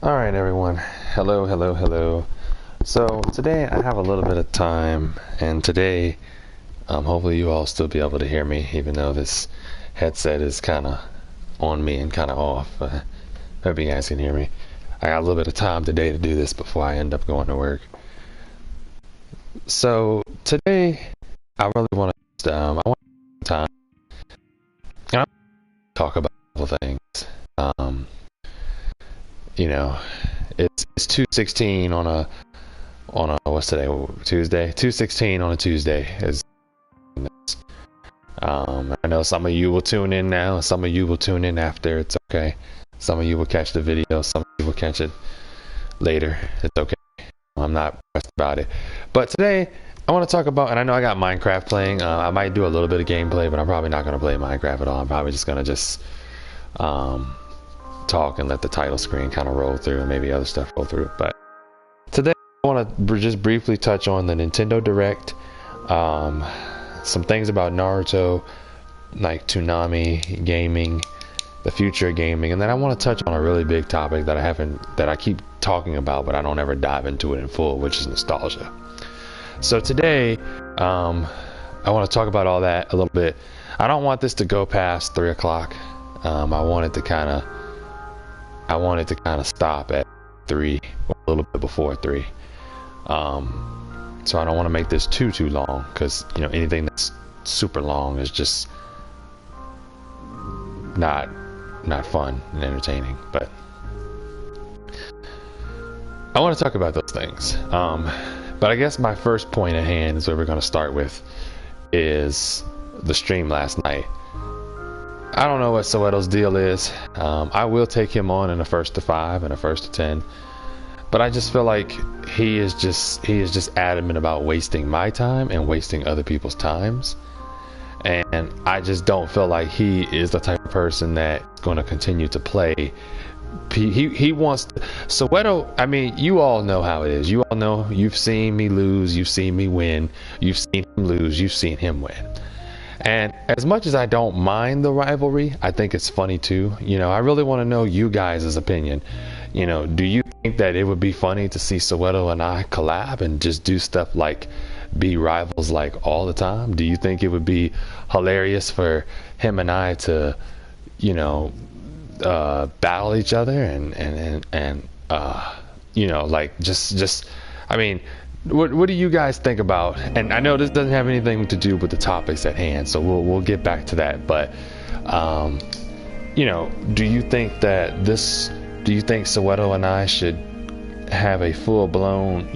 Alright everyone, hello. So today I have a little bit of time, and today hopefully you all still be able to hear me even though this headset is kind of on me and kind of off. Hope you guys can hear me. I got a little bit of time today to do this before I end up going to work. So today I really want to I want time and I want to talk about a couple things. You know, it's 2:16 on a what's today, Tuesday, 2:16 on a Tuesday. I know some of you will tune in now, some of you will tune in after. It's okay. Some of you will catch the video, some of you will catch it later. It's okay. I'm not pressed about it. But today I want to talk about, and I know I got Minecraft playing. I might do a little bit of gameplay, but I'm probably not going to play Minecraft at all. I'm probably just going to talk and let the title screen kind of roll through and maybe other stuff roll through. But today I want to just briefly touch on the Nintendo Direct, some things about Naruto, like Toonami gaming, the future of gaming, and then I want to touch on a really big topic that I keep talking about but I don't ever dive into it in full, which is nostalgia. So today I want to talk about all that a little bit. I don't want this to go past 3 o'clock. I want it to kind of stop at 3, or a little bit before 3. So I don't want to make this too long, because anything that's super long is just not fun and entertaining. But I want to talk about those things. But I guess my first point at hand is what we're going to start with, is the stream last night. I don't know what Soeto's deal is. I will take him on in a 1st to 5 and a 1st to 10, but I just feel like he is just adamant about wasting my time and wasting other people's times, and I just don't feel like he is the type of person that's going to continue to play. He wants to, Soweto. I mean, you all know how it is. You all know, you've seen me lose, you've seen me win, you've seen him lose, you've seen him win. And as much as I don't mind the rivalry, I think it's funny too. I really want to know you guys' opinion. Do you think that it would be funny to see Soweto and I collab and just do stuff like be rivals like all the time? Do you think it would be hilarious for him and I to, battle each other and like just I mean, what do you guys think about? And I know this doesn't have anything to do with the topics at hand, so we'll get back to that. But do you think Soweto and I should have a full-blown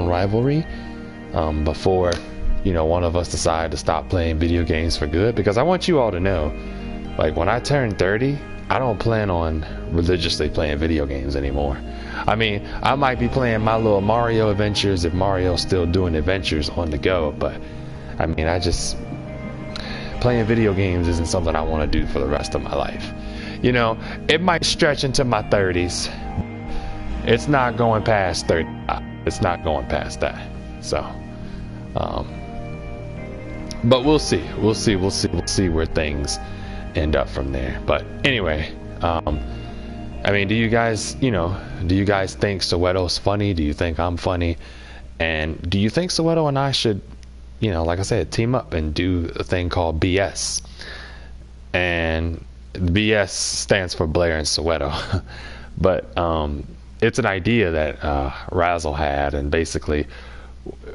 rivalry before one of us decide to stop playing video games for good? Because I want you all to know, like, when I turn 30, I don't plan on religiously playing video games anymore. I mean, I might be playing my little Mario adventures if Mario's still doing adventures on the go, but I mean, playing video games isn't something I want to do for the rest of my life. It might stretch into my 30s. It's not going past 30. It's not going past that. So, but we'll see where things end up from there. But anyway, I mean, do you guys think Soweto's funny? Do you think I'm funny? And do you think Soweto and I should, like I said, team up and do a thing called BS? And BS stands for Blair and Soweto. But it's an idea that Razzle had, and basically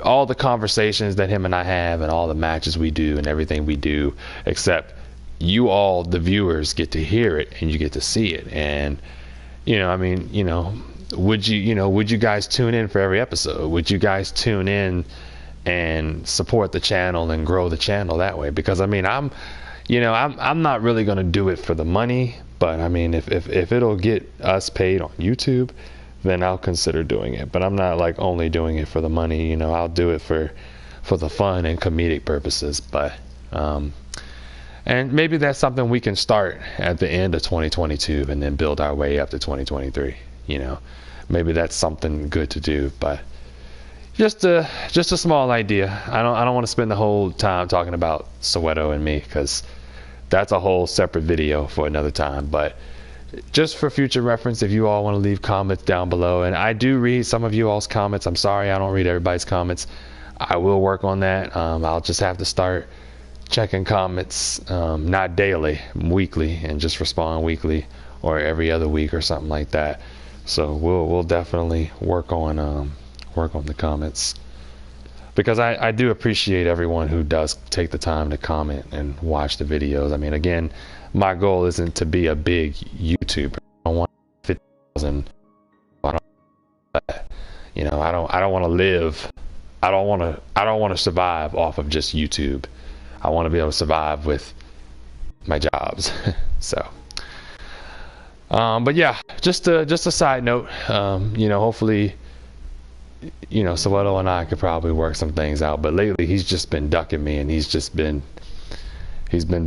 all the conversations that him and I have and all the matches we do and everything we do, except you all, the viewers, get to hear it and you get to see it. And would you guys tune in for every episode? Would you guys tune in and support the channel and grow the channel that way? Because I mean, I'm not really going to do it for the money, but I mean, if it'll get us paid on YouTube, then I'll consider doing it. But I'm not like only doing it for the money. I'll do it for the fun and comedic purposes. But and maybe that's something we can start at the end of 2022 and then build our way up to 2023. Maybe that's something good to do. But just a small idea. I don't want to spend the whole time talking about Soweto and me, because that's a whole separate video for another time. But just for future reference, if you all want to leave comments down below, and I do read some of you all's comments. I'm sorry I don't read everybody's comments. I will work on that. I'll just have to start checking comments, not daily, weekly, and just respond weekly or every other week or something like that. So we'll definitely work on the comments, because I do appreciate everyone who does take the time to comment and watch the videos. I mean, again, my goal isn't to be a big YouTuber. I don't want 50,000. I don't want to live. I don't want to survive off of just YouTube. I want to be able to survive with my jobs. So, but yeah, just a side note. Hopefully, Soweto and I could probably work some things out. But lately, he's just been ducking me, and he's been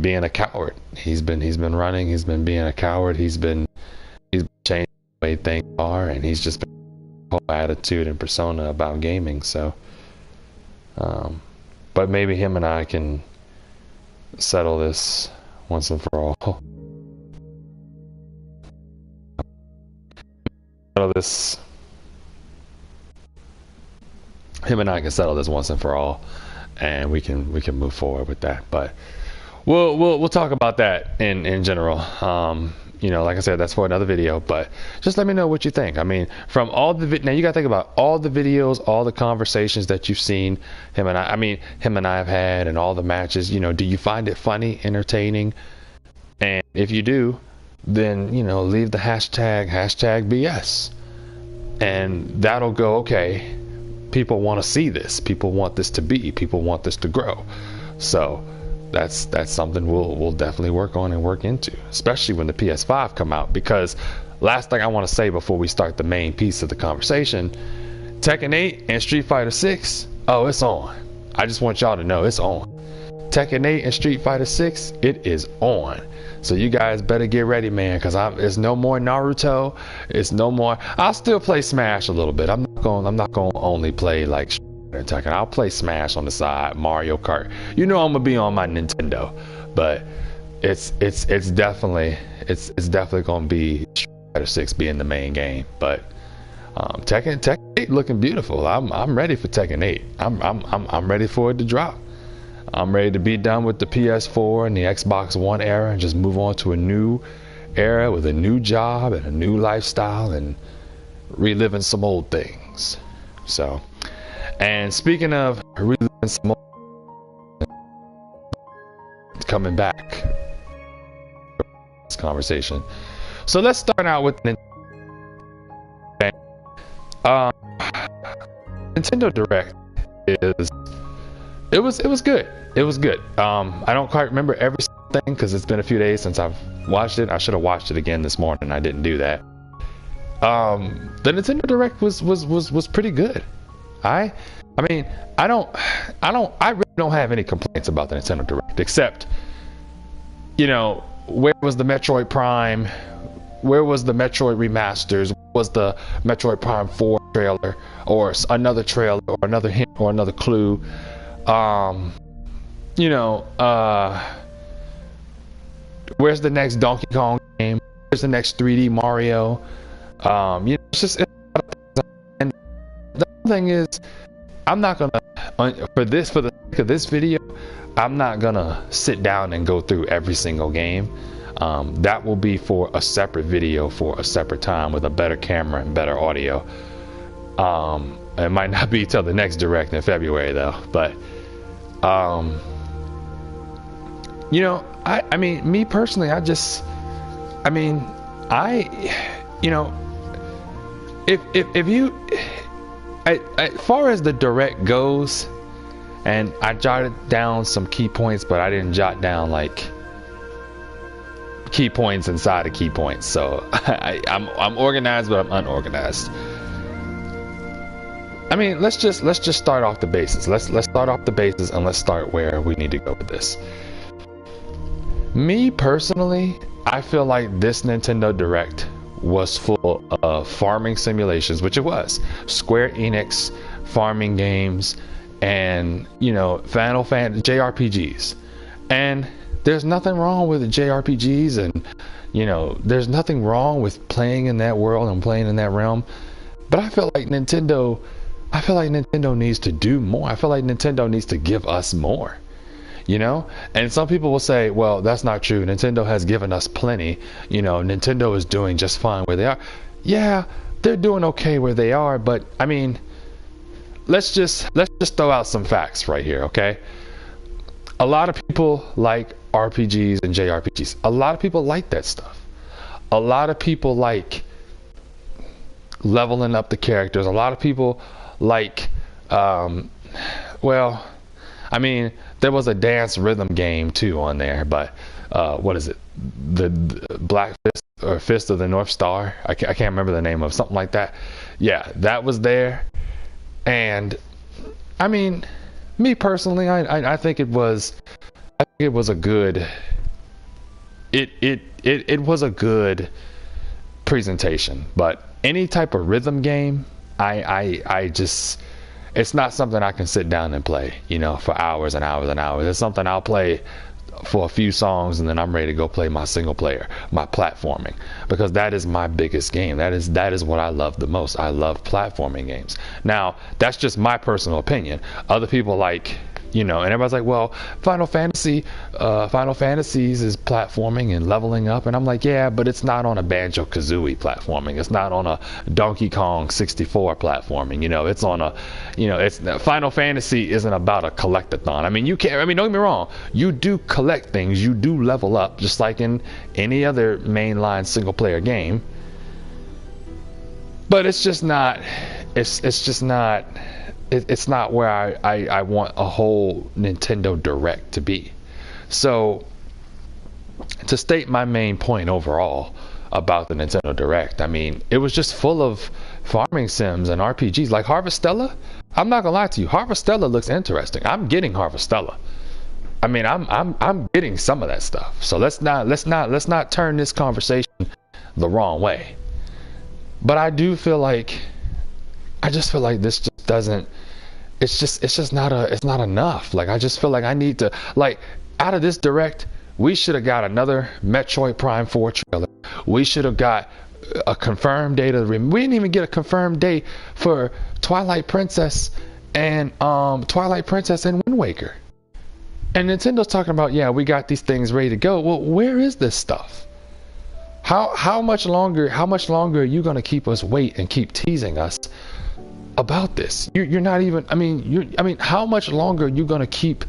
being a coward. He's been running. He's been being a coward. He's been changing the way things are, and he's just been whole attitude and persona about gaming. So, but maybe him and I can settle this once and for all. Him and I can settle this once and for all, and we can move forward with that. But we'll talk about that in general. Like I said, that's for another video, but just let me know what you think. I mean, from all the now you gotta think about all the videos, all the conversations that you've seen him and I have had, and all the matches. Do you find it funny, entertaining? And if you do, then leave the hashtag BS, and that'll go, okay, people want to see this, people want this to grow. So that's something we'll definitely work on and work into, especially when the PS5 come out. Because last thing I want to say before we start the main piece of the conversation, Tekken 8 and Street Fighter 6, oh, it's on. I just want y'all to know it's on. Tekken 8 and Street Fighter 6, it is on. So you guys better get ready, man, because it's no more Naruto. It's no more. I'll still play Smash a little bit. I'm not going to only play like Tekken. I'll play Smash on the side, Mario Kart. I'm gonna be on my Nintendo, but it's definitely gonna be Street Fighter 6 being the main game. But Tekken 8 looking beautiful. I'm ready for Tekken 8. I'm ready for it to drop. I'm ready to be done with the PS4 and the Xbox One era and just move on to a new era with a new job and a new lifestyle and reliving some old things. So. And speaking of reliving some old, coming back this conversation. So let's start out with Nintendo Direct. It was good. It was good. I don't quite remember every thing because it's been a few days since I've watched it. I should have watched it again this morning. I didn't do that. The Nintendo Direct was pretty good. I really don't have any complaints about the Nintendo Direct, except, where was the Metroid Prime? Where was the Metroid remasters? Where was the Metroid Prime 4 trailer, or another trailer, or another hint, or another clue? Where's the next Donkey Kong game? Where's the next 3D Mario? It's just, and the thing is, I'm not gonna for the sake of this video, I'm not gonna sit down and go through every single game. That will be for a separate video for a separate time with a better camera and better audio. It might not be till the next Direct in February though, but I mean, me personally, if you, as far as the Direct goes, and I jotted down some key points, but I didn't jot down like key points inside of key points. So I'm organized, but I'm unorganized. I mean, let's just start off the bases. Let's start off the bases, and let's start where we need to go with this. Me personally, I feel like this Nintendo Direct was full of farming simulations, which it was. Square Enix farming games, and Final Fantasy JRPGs. And There's nothing wrong with JRPGs, and there's nothing wrong with playing in that world and playing in that realm. But I feel like Nintendo needs to do more. I feel like Nintendo needs to give us more. And some people will say, well, that's not true. Nintendo has given us plenty. Nintendo is doing just fine where they are. Yeah, they're doing okay where they are, but I mean, let's just throw out some facts right here, okay? A lot of people like RPGs and JRPGs. A lot of people like that stuff. A lot of people like leveling up the characters. A lot of people like, well, I mean, there was a dance rhythm game too on there, but what is it? The Black Fist or Fist of the North Star? I can't remember the name of it, something like that. Yeah, that was there. And I mean, me personally, I think it was a good it was a good presentation. But any type of rhythm game, I just, it's not something I can sit down and play, for hours and hours and hours. It's something I'll play for a few songs and then I'm ready to go play my single player, my platforming, because that is my biggest game. That is what I love the most. I love platforming games. Now, that's just my personal opinion. Other people like, and everybody's like, well, Final Fantasy's is platforming and leveling up, and I'm like, yeah, but it's not on a Banjo-Kazooie platforming. It's not on a Donkey Kong 64 platforming. It's on a, it's Final Fantasy isn't about a collectathon. I mean, don't get me wrong. You do collect things. You do level up, just like in any other mainline single-player game. But it's just not. It's just not. It's not where I want a whole Nintendo Direct to be. So, to state my main point overall about the Nintendo Direct, I mean, it was just full of farming sims and RPGs. Like Harvestella, I'm not gonna lie to you, Harvestella looks interesting. I'm getting Harvestella. I mean, I'm getting some of that stuff. So let's not turn this conversation the wrong way. But I just feel like this just doesn't, it's not enough. Like, I just feel like I need to, like, out of this Direct, we should have got another Metroid Prime 4 trailer. We should have got a confirmed date we didn't even get a confirmed date for Twilight Princess and Wind Waker. And Nintendo's talking about, yeah, we got these things ready to go. Well, where is this stuff? How much longer are you going to keep us wait and keep teasing us about this? You're not even, how much longer are you going to keep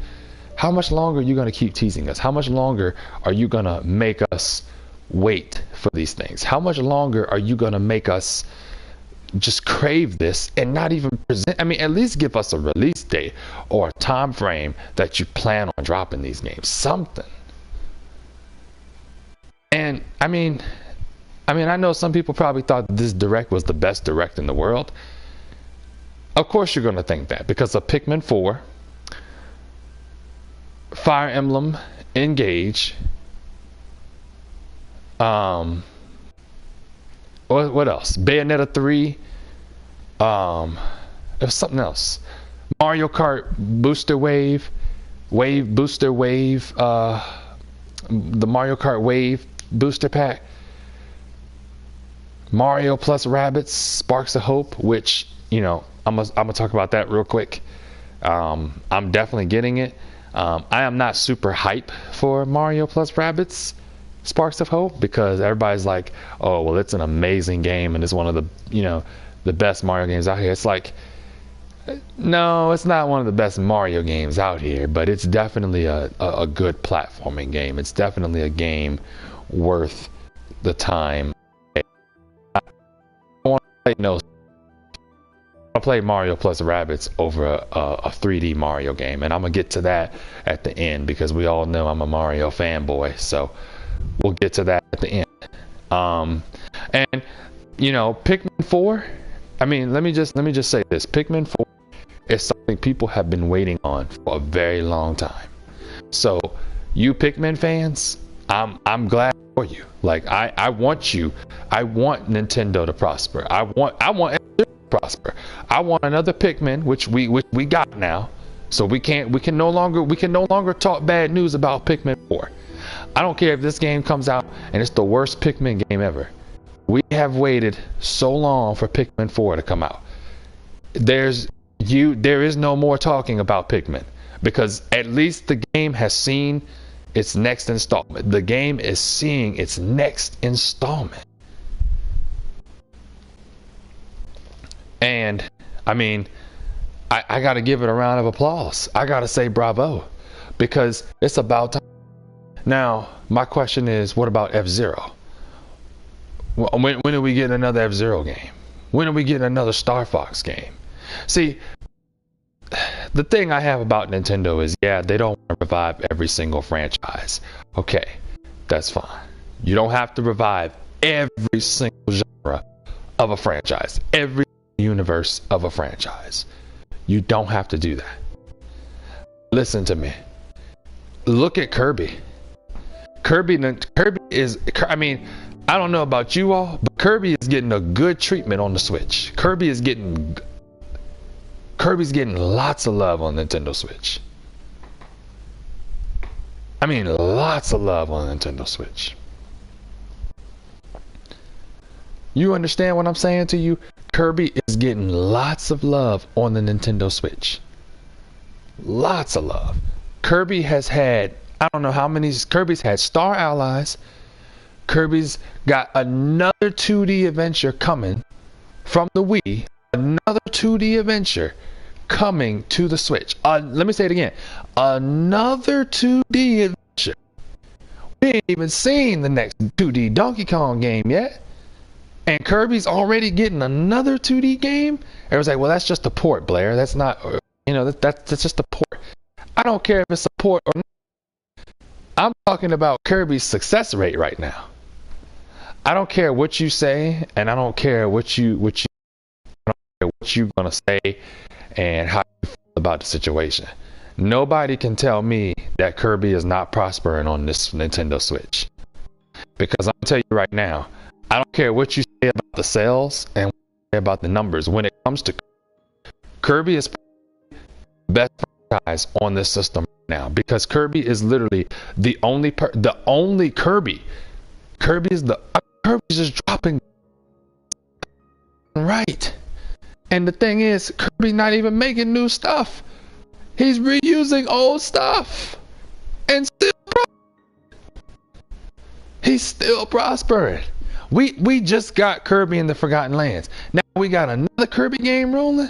teasing us? How much longer are you going to make us wait for these things? How much longer are you going to make us just crave this and not even present? At least give us a release date or a time frame that you plan on dropping these games, something. And I know some people probably thought this Direct was the best Direct in the world. Of course you're going to think that, because of Pikmin 4, Fire Emblem Engage, what else? Bayonetta 3, there was something else. Mario Kart Booster Wave, the Mario Kart Wave Booster Pack, Mario plus Rabbids Sparks of Hope, which, I'm gonna talk about that real quick. I'm definitely getting it. I am not super hype for Mario plus Rabbids Sparks of Hope, because everybody's like, oh, well, it's an amazing game and it's one of the best Mario games out here. It's like, no, it's not one of the best Mario games out here, but it's definitely a good platforming game. It's definitely a game worth the time. I want to play Mario plus Rabbids over a 3D Mario game, and I'm gonna get to that at the end, because we all know I'm a Mario fanboy, so we'll get to that at the end. And Pikmin 4, let me just say this. Pikmin 4 is something people have been waiting on for a very long time. So you Pikmin fans, I'm glad for you. Like, I want Nintendo to prosper. I want everyone to prosper. I want another Pikmin, which we got now. So we can no longer talk bad news about Pikmin 4. I don't care if this game comes out and it's the worst Pikmin game ever. We have waited so long for Pikmin 4 to come out. There is no more talking about Pikmin, because at least the game has seen its next installment. The game is seeing its next installment. And I mean, I got to give it a round of applause. I got to say bravo, because it's about time. Now, my question is, what about F-Zero? When are we getting another F-Zero game? When are we getting another Star Fox game? See, the thing I have about Nintendo is, yeah, they don't want to revive every single franchise. Okay, that's fine. You don't have to revive every single genre of a franchise, every universe of a franchise. You don't have to do that. Listen to me. Look at Kirby. Kirby is, I mean, I don't know about you all, but Kirby is getting a good treatment on the Switch. Kirby's getting lots of love on Nintendo Switch. I mean, lots of love on Nintendo Switch. You understand what I'm saying to you? Kirby is getting lots of love on the Nintendo Switch. Lots of love. Kirby has had, I don't know how many, Kirby's had Star Allies. Kirby's got another 2D adventure coming from the Wii. Another 2D adventure coming to the Switch. Let me say it again. Another 2D adventure. We ain't even seen the next 2D Donkey Kong game yet. And Kirby's already getting another 2D game? Everyone's like, well, that's just a port, Blair. That's not, you know, that's just a port. I don't care if it's a port or not. I'm talking about Kirby's success rate right now. I don't care what you say, and I don't care what you're gonna say and how you feel about the situation. Nobody can tell me that Kirby is not prospering on this Nintendo Switch. Because I'm gonna tell you right now, I don't care what you say about the sales and what you say about the numbers. When it comes to Kirby, is the best franchise on this system now, because Kirby is literally the only Kirby. Kirby's just dropping right. And the thing is, Kirby's not even making new stuff. He's reusing old stuff and he's still prospering. We just got Kirby in the Forgotten Lands. Now we got another Kirby game rolling.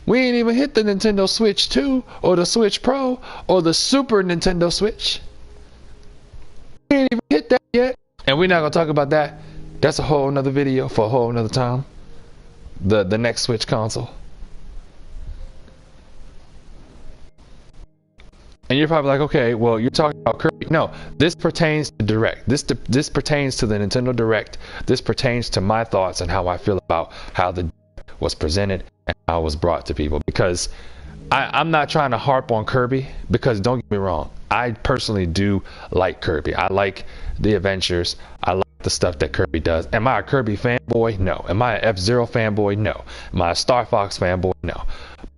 We ain't even hit the Nintendo Switch 2 or the Switch Pro or the Super Nintendo Switch. We ain't even hit that yet. And we're not going to talk about that. That's a whole nother video for a whole nother time. The next Switch console. And you're probably like, okay, well, you're talking about Kirby. No, this pertains to Direct. This pertains to the Nintendo Direct. This pertains to my thoughts and how I feel about how the Direct was presented and how it was brought to people. Because I'm not trying to harp on Kirby, because don't get me wrong, I personally do like Kirby. I like the adventures. I like the stuff that Kirby does. Am I a Kirby fanboy? No. Am I an F-Zero fanboy? No. Am I a Star Fox fanboy? No.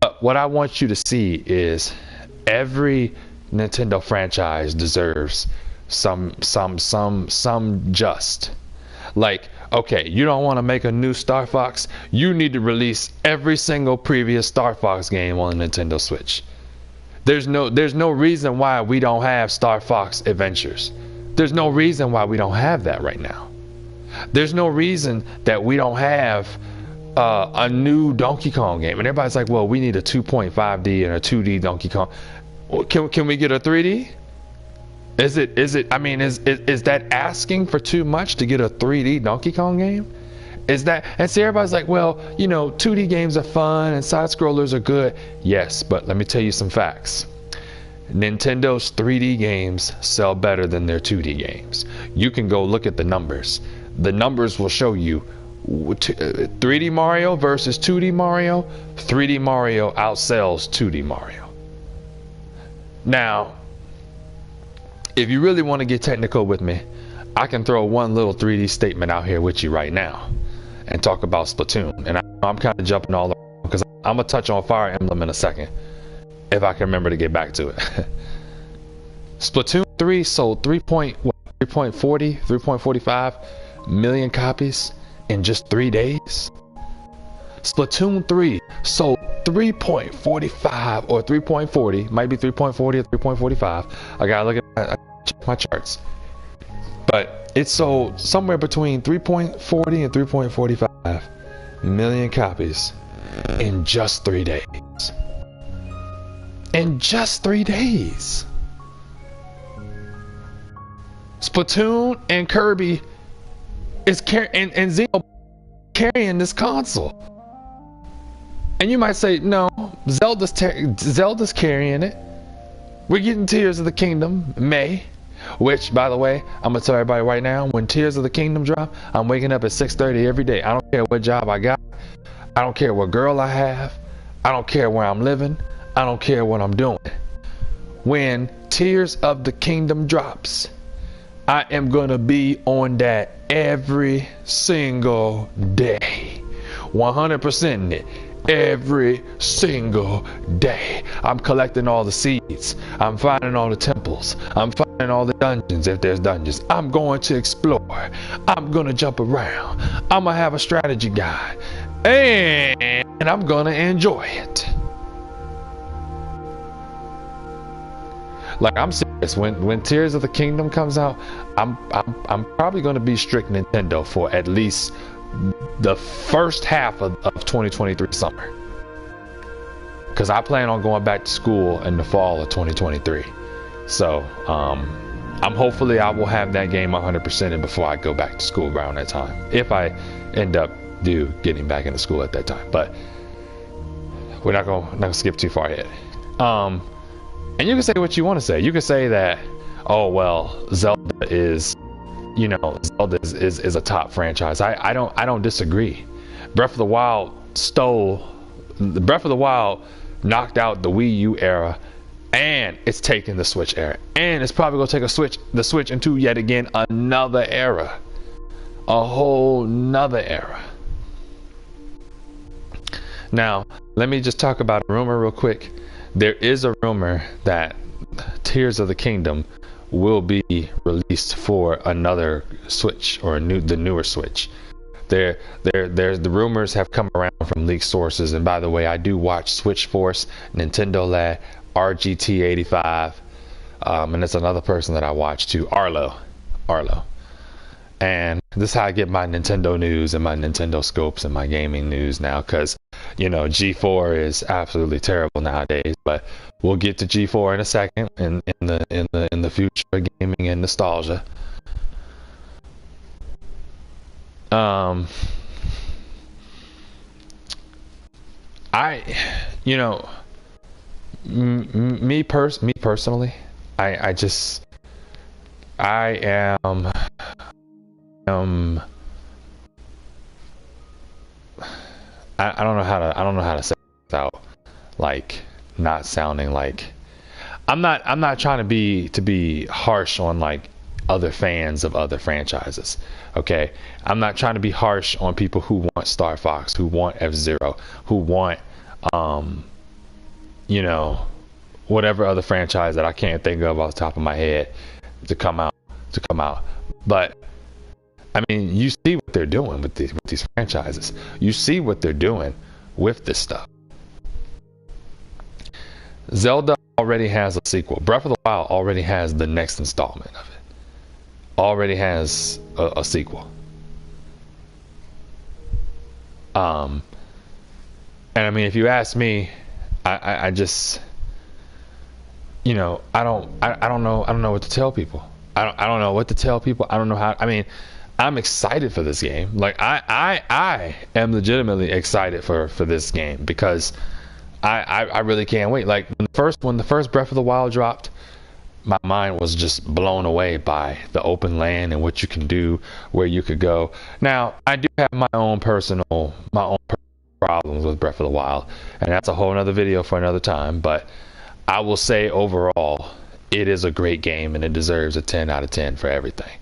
But what I want you to see is every Nintendo franchise deserves some just. Like, okay, you don't want to make a new Star Fox? You need to release every single previous Star Fox game on the Nintendo Switch. There's no reason why we don't have Star Fox Adventures. There's no reason why we don't have that right now. There's no reason that we don't have a new Donkey Kong game. And everybody's like, well, we need a 2.5D and a 2D Donkey Kong. Can we get a 3D? Is that asking for too much to get a 3D Donkey Kong game? Is that, and see, everybody's like, well, you know, 2D games are fun and side scrollers are good. Yes, but let me tell you some facts. Nintendo's 3D games sell better than their 2D games. You can go look at the numbers. The numbers will show you 3D Mario versus 2D Mario. 3D Mario outsells 2D Mario. Now, if you really want to get technical with me, I can throw one little 3D statement out here with you right now and talk about Splatoon. And I'm kind of jumping all around because I'm going to touch on Fire Emblem in a second, if I can remember to get back to it. Splatoon 3 sold 3.45 million copies in just 3 days. Splatoon 3 sold 3.45 or 3.40, might be 3.40 or 3.45. I gotta look at my charts. But it sold somewhere between 3.40 and 3.45 million copies in just 3 days. In just 3 days. Splatoon and Kirby is and Xeno carrying this console. And you might say, no, Zelda's carrying it. We're getting Tears of the Kingdom May, which, by the way, I'm gonna tell everybody right now, when Tears of the Kingdom drop, I'm waking up at 6:30 every day. I don't care what job I got. I don't care what girl I have. I don't care where I'm living. I don't care what I'm doing. When Tears of the Kingdom drops, I am gonna be on that every single day. 100% it. Every single day. I'm collecting all the seeds. I'm finding all the temples. I'm finding all the dungeons if there's dungeons. I'm going to explore. I'm going to jump around. I'm going to have a strategy guide. And I'm going to enjoy it. Like, I'm serious. When Tears of the Kingdom comes out, I'm probably going to be strict Nintendo for at least the first half of 2023 summer, because I plan on going back to school in the fall of 2023. So I'm hopefully I will have that game 100% in before I go back to school around that time, if I end up getting back into school at that time. But we're not gonna skip too far ahead. And you can say what you want to say. You can say that, oh well, Zelda is a top franchise. I don't disagree. Breath of the Wild knocked out the Wii U era, and it's taking the Switch era, and it's probably gonna take the Switch into yet again another era, a whole nother era. Now, let me just talk about a rumor real quick. There is a rumor that Tears of the Kingdom will be released for another Switch, or the newer Switch. The rumors have come around from leaked sources, and by the way, I do watch Switch Force, Nintendo Lad, RGT85, and it's another person that I watch too, Arlo. And this is how I get my Nintendo news and my Nintendo scopes and my gaming news now, because G4 is absolutely terrible nowadays. But we'll get to G4 in a second, in the future of gaming and nostalgia. Me personally, I don't know how to say it without like not sounding like I'm not trying to be harsh on like other fans of other franchises. Okay, I'm not trying to be harsh on people who want Star Fox, who want F-Zero, who want whatever other franchise that I can't think of off the top of my head to come out. But I mean, you see what they're doing with these franchises. You see what they're doing with this stuff. Zelda already has a sequel. Breath of the Wild already has the next installment of it. Already has a sequel. And I mean, if you ask me, I just, I don't know what to tell people. I don't know what to tell people. I don't know how. I mean, I'm excited for this game. Like I am legitimately excited for this game, because I really can't wait. Like when the first Breath of the Wild dropped, my mind was just blown away by the open land and what you can do, where you could go. Now, I do have my own personal problems with Breath of the Wild, and that's a whole nother video for another time. But I will say overall, it is a great game, and it deserves a 10 out of 10 for everything.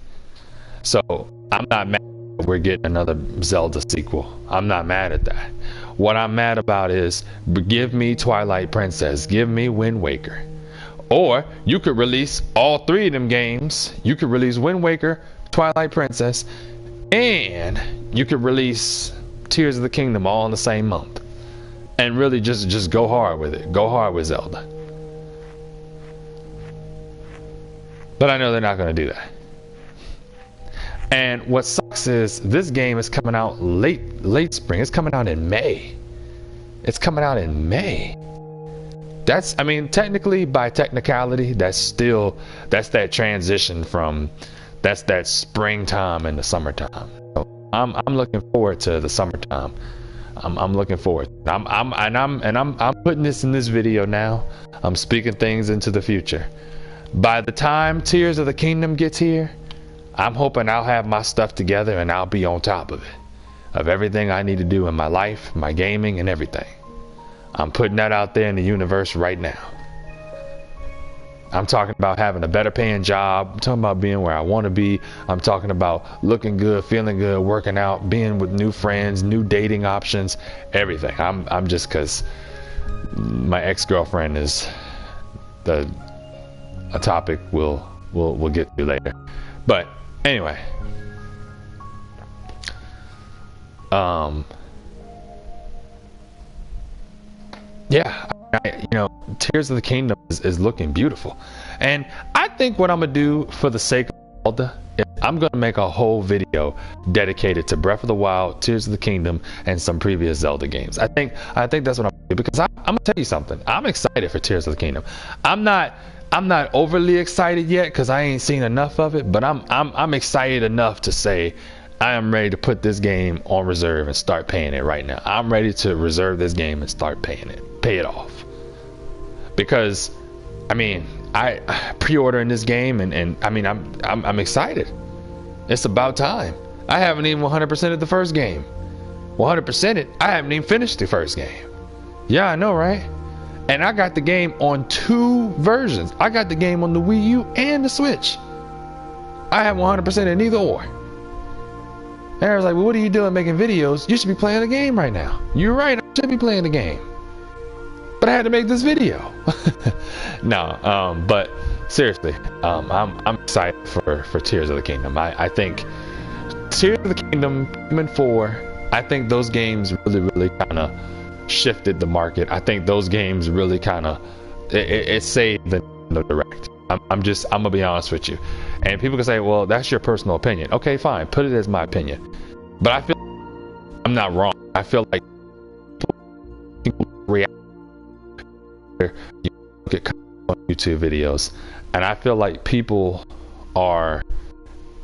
So I'm not mad that we're getting another Zelda sequel. I'm not mad at that. What I'm mad about is, give me Twilight Princess, give me Wind Waker, Or you could release all three of them games. You could release Wind Waker, Twilight Princess, and you could release Tears of the Kingdom all in the same month. And really just go hard with it. Go hard with Zelda. But I know they're not going to do that. And what sucks is this game is coming out late spring. It's coming out in May. It's coming out in May. That's, I mean, technically, by technicality, that's that transition from, that's that springtime and the summertime. So I'm looking forward to the summertime. I'm looking forward. I'm putting this in this video now. I'm speaking things into the future. By the time Tears of the Kingdom gets here, I'm hoping I'll have my stuff together and I'll be on top of it, of everything I need to do in my life, my gaming, and everything. I'm putting that out there in the universe right now. I'm talking about having a better paying job. I'm talking about being where I want to be. I'm talking about looking good, feeling good, working out, being with new friends, new dating options, everything. I'm just, because my ex-girlfriend is a topic we'll get to later. But anyway, yeah, Tears of the Kingdom is looking beautiful. And I think what I'm going to do for the sake of Zelda is I'm going to make a whole video dedicated to Breath of the Wild, Tears of the Kingdom, and some previous Zelda games. I think that's what I'm going to do, because I'm going to tell you something. I'm excited for Tears of the Kingdom. I'm not overly excited yet because I ain't seen enough of it, but I'm excited enough to say I am ready to put this game on reserve and start paying it right now. I'm ready to reserve this game and start paying it, pay it off. Because, I mean, I pre-ordering this game and I mean, I'm excited. It's about time. I haven't even 100%ed the first game. 100% it. I haven't even finished the first game. Yeah, I know, right? And I got the game on 2 versions. I got the game on the Wii U and the Switch. I have 100% in neither or. And I was like, well, what are you doing making videos? You should be playing the game right now. You're right, I should be playing the game. But I had to make this video. No, but seriously, I'm excited for Tears of the Kingdom. I think Tears of the Kingdom, Pikmin 4, I think those games really kind of shifted the market. I think those games really kind of it saved the Direct. I'm gonna be honest with you. And people can say, well, that's your personal opinion. Okay, fine, put it as my opinion. But I feel I'm not wrong. I feel like people react. You look at YouTube videos, and I feel like people are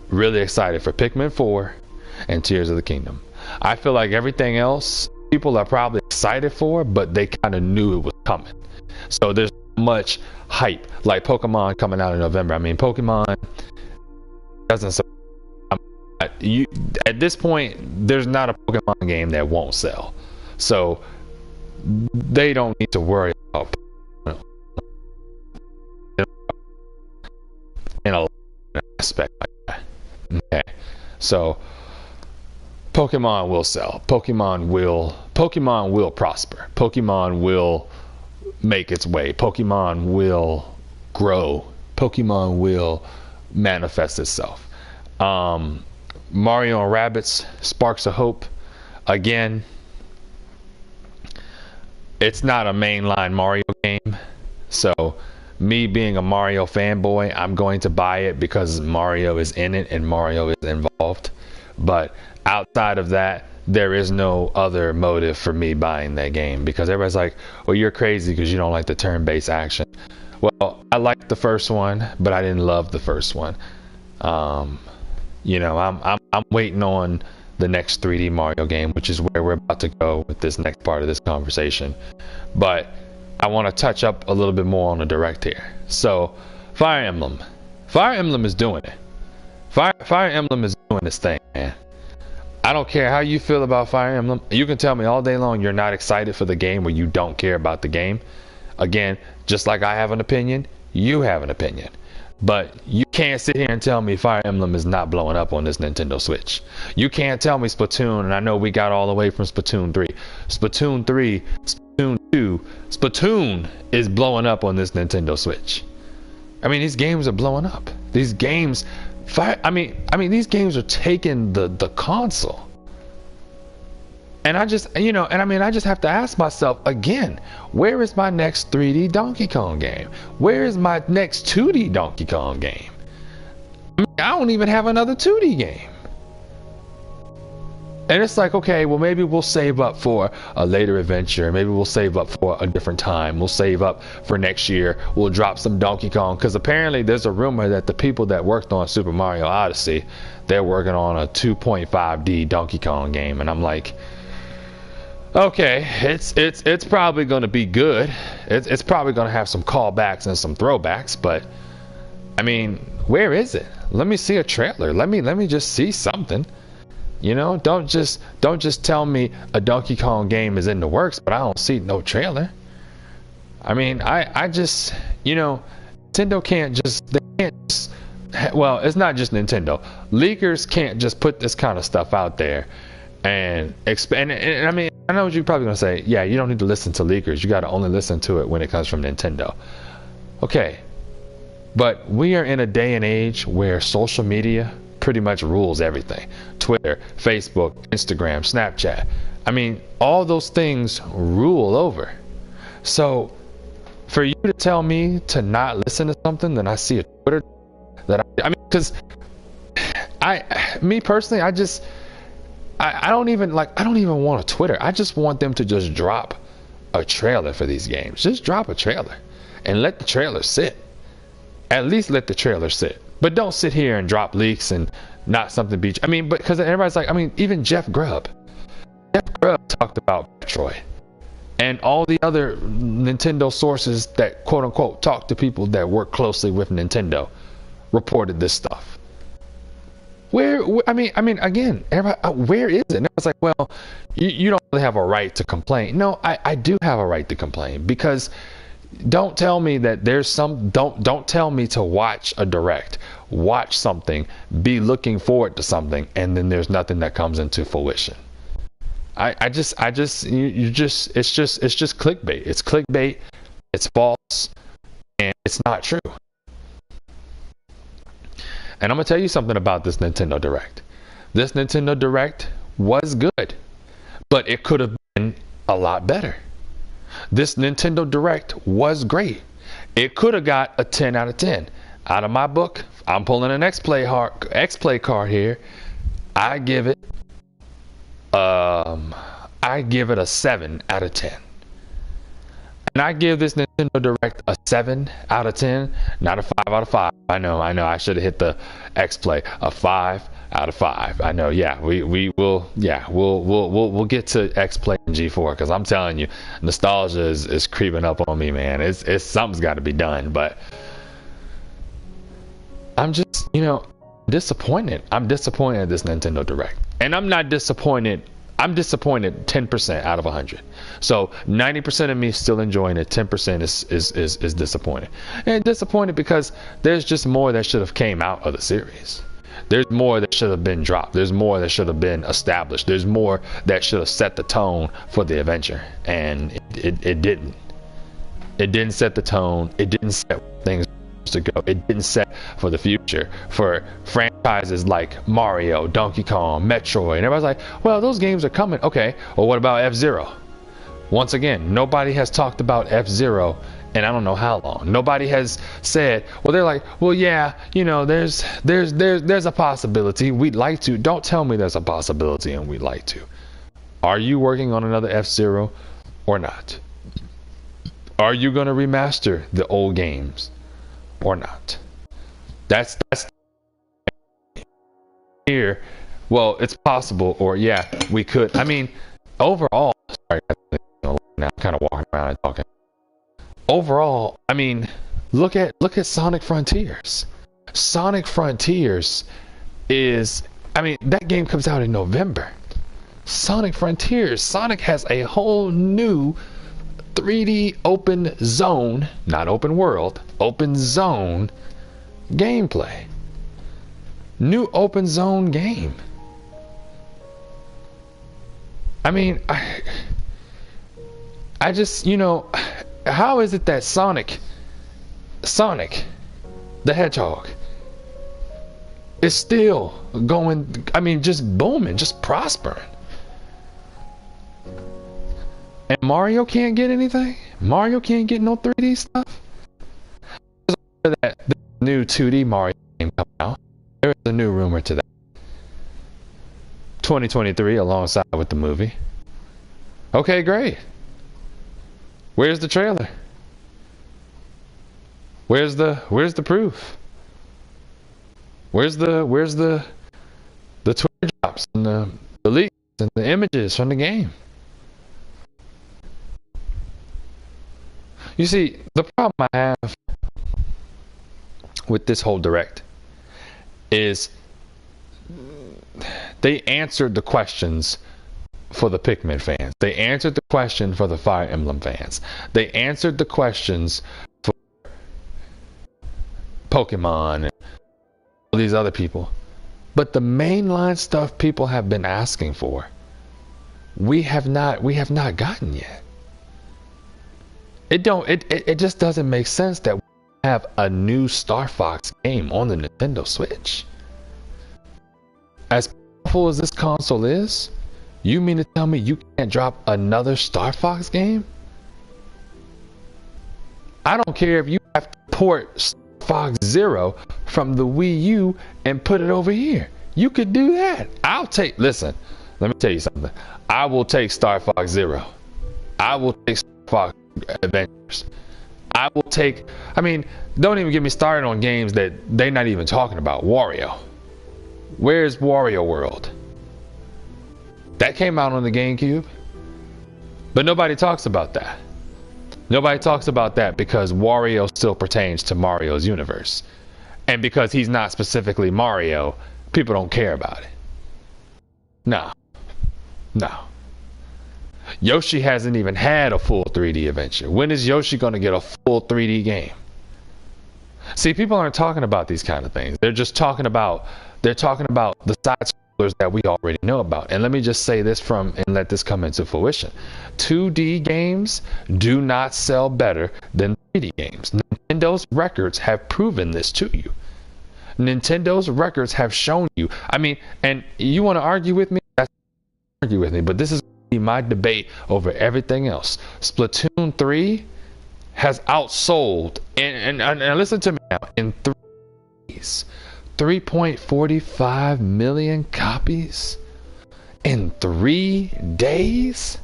really excited for Pikmin 4 and Tears of the Kingdom. I feel like everything else people are probably excited for, but they kind of knew it was coming. So there's much hype, like Pokemon coming out in November. I mean, Pokemon doesn't. At this point, there's not a Pokemon game that won't sell. So they don't need to worry about in a aspect like that. Okay, so Pokemon will sell. Pokemon will prosper. Pokemon will make its way. Pokemon will grow. Pokemon will manifest itself. Mario and Rabbids Sparks of Hope, again, it's not a mainline Mario game, so me being a Mario fanboy, I'm going to buy it because Mario is in it and Mario is involved. But outside of that, there is no other motive for me buying that game, because everybody's like, well, you're crazy because you don't like the turn-based action. Well, I liked the first one, but I didn't love the first one. You know, I'm waiting on the next 3D Mario game, which is where we're about to go with this next part of this conversation. But I want to touch up a little bit more on the Direct here. So Fire Emblem is doing it. Fire Emblem is doing this thing, man. I don't care how you feel about Fire Emblem. You can tell me all day long you're not excited for the game, or you don't care about the game. Again, just like I have an opinion, you have an opinion. But you can't sit here and tell me Fire Emblem is not blowing up on this Nintendo Switch. You can't tell me Splatoon, and I know we got all the way from Splatoon 3. Splatoon 3, Splatoon 2, Splatoon is blowing up on this Nintendo Switch. I mean, these games are blowing up. These games, I mean, these games are taking the console. And I just, you know, and I mean, I just have to ask myself again, where is my next 3D Donkey Kong game? Where is my next 2D Donkey Kong game? I mean, I don't even have another 2D game. And it's like, okay, well, maybe we'll save up for a later adventure. Maybe we'll save up for a different time. We'll save up for next year. We'll drop some Donkey Kong. Because apparently there's a rumor that the people that worked on Super Mario Odyssey, they're working on a 2.5D Donkey Kong game. And I'm like, okay, it's probably going to be good. It's probably going to have some callbacks and some throwbacks. But, I mean, where is it? Let me see a trailer. Let me just see something. You know, don't just tell me a Donkey Kong game is in the works, but I don't see no trailer. I mean, I just, you know, Nintendo can't just, they can't just, well, it's not just Nintendo. Leakers can't just put this kind of stuff out there and expand. And I mean, I know what you're probably going to say. Yeah, you don't need to listen to leakers. You got to only listen to it when it comes from Nintendo. Okay. But we are in a day and age where social media pretty much rules everything. Twitter, Facebook, Instagram, Snapchat. I mean, all those things rule over. So for you to tell me to not listen to something, then I see a Twitter that I mean, because me personally, I don't even want a Twitter. I just want them to just drop a trailer for these games. Just drop a trailer and let the trailer sit. At least let the trailer sit. But don't sit here and drop leaks and not something beach. I mean, but because everybody's like, I mean, even Jeff Grubb talked about Metroid, and all the other Nintendo sources that quote unquote talk to people that work closely with Nintendo reported this stuff. I mean, again, everybody, where is it? And it's like, well, you don't really have a right to complain. No, I do have a right to complain, because don't tell me that there's some, don't tell me to watch a direct, watch something, be looking forward to something, and then there's nothing that comes into fruition. It's just clickbait. It's clickbait. It's false, and it's not true. And I'm gonna tell you something about this Nintendo Direct. This Nintendo Direct was good, but it could have been a lot better. This Nintendo Direct was great. It could have got a 10 out of 10. Out of my book, I'm pulling an X-Play card here. I give it a 7 out of 10. And I give this Nintendo Direct a 7 out of 10, not a 5 out of 5. I know, I should have hit the X-Play. A 5 out of 5. I know, yeah, we'll get to X-Play and G4, because I'm telling you, nostalgia is creeping up on me, man. It's something's got to be done, but I'm just, you know, disappointed. I'm disappointed at this Nintendo Direct, and I'm not disappointed. I'm disappointed 10% out of 100. So 90% of me is still enjoying it. 10% is disappointed, and disappointed because there's just more that should have came out of the series. There's more that should have been dropped. There's more that should have been established. There's more that should have set the tone for the adventure, and it didn't. It didn't set the tone. It didn't set things to go. It didn't set for the future for franchises like Mario, Donkey Kong, Metroid. And everybody's like, well, those games are coming. Okay, well, what about F-Zero? Once again, nobody has talked about F-Zero and I don't know how long. Nobody has said, well, they're like, well, yeah, you know, there's a possibility. We'd like to. Don't tell me there's a possibility and we'd like to. Are you working on another F-Zero or not? Are you going to remaster the old games or not? That's here. Well, it's possible, or yeah, we could. I mean, overall, sorry, now I'm kind of walking around and talking. Overall, I mean, look at Sonic Frontiers. Sonic Frontiers is, I mean, that game comes out in November. Sonic Frontiers. Sonic has a whole new 3D open zone, not open world, open zone gameplay. New open zone game. I mean, I just, you know, how is it that Sonic the Hedgehog is still going, I mean, just booming, just prospering. And Mario can't get anything? Mario can't get no 3D stuff? There's that new 2D Mario game coming out. There's a new rumor to that. 2023 alongside with the movie. Okay, great. Where's the trailer? Where's the proof? Where's the Twitter drops and the leaks and the images from the game? You see, the problem I have with this whole direct is they answered the questions for the Pikmin fans. They answered the question for the Fire Emblem fans. They answered the questions for Pokemon and all these other people. But the mainline stuff people have been asking for, we have not gotten yet. It just doesn't make sense that we have a new Star Fox game on the Nintendo Switch. As powerful as this console is, you mean to tell me you can't drop another Star Fox game? I don't care if you have to port Star Fox Zero from the Wii U and put it over here. You could do that. Listen, let me tell you something. I will take Star Fox Zero. I will take Star Fox Adventures. I will take, I mean, don't even get me started on games that they're not even talking about. Wario. Where's Wario World? That came out on the GameCube. But nobody talks about that. Nobody talks about that because Wario still pertains to Mario's universe. And because he's not specifically Mario, people don't care about it. No. Yoshi hasn't even had a full 3D adventure. When is Yoshi going to get a full 3D game? See, people aren't talking about these kind of things. They're talking about the side scrollers that we already know about. And let me just say this and let this come into fruition. 2D games do not sell better than 3D games. Nintendo's records have proven this to you. Nintendo's records have shown you. I mean, and you want to argue with me? Argue with me, but this is my debate over everything else. Splatoon 3 has outsold, and listen to me now, in 3 days, 3.45 million copies in 3 days.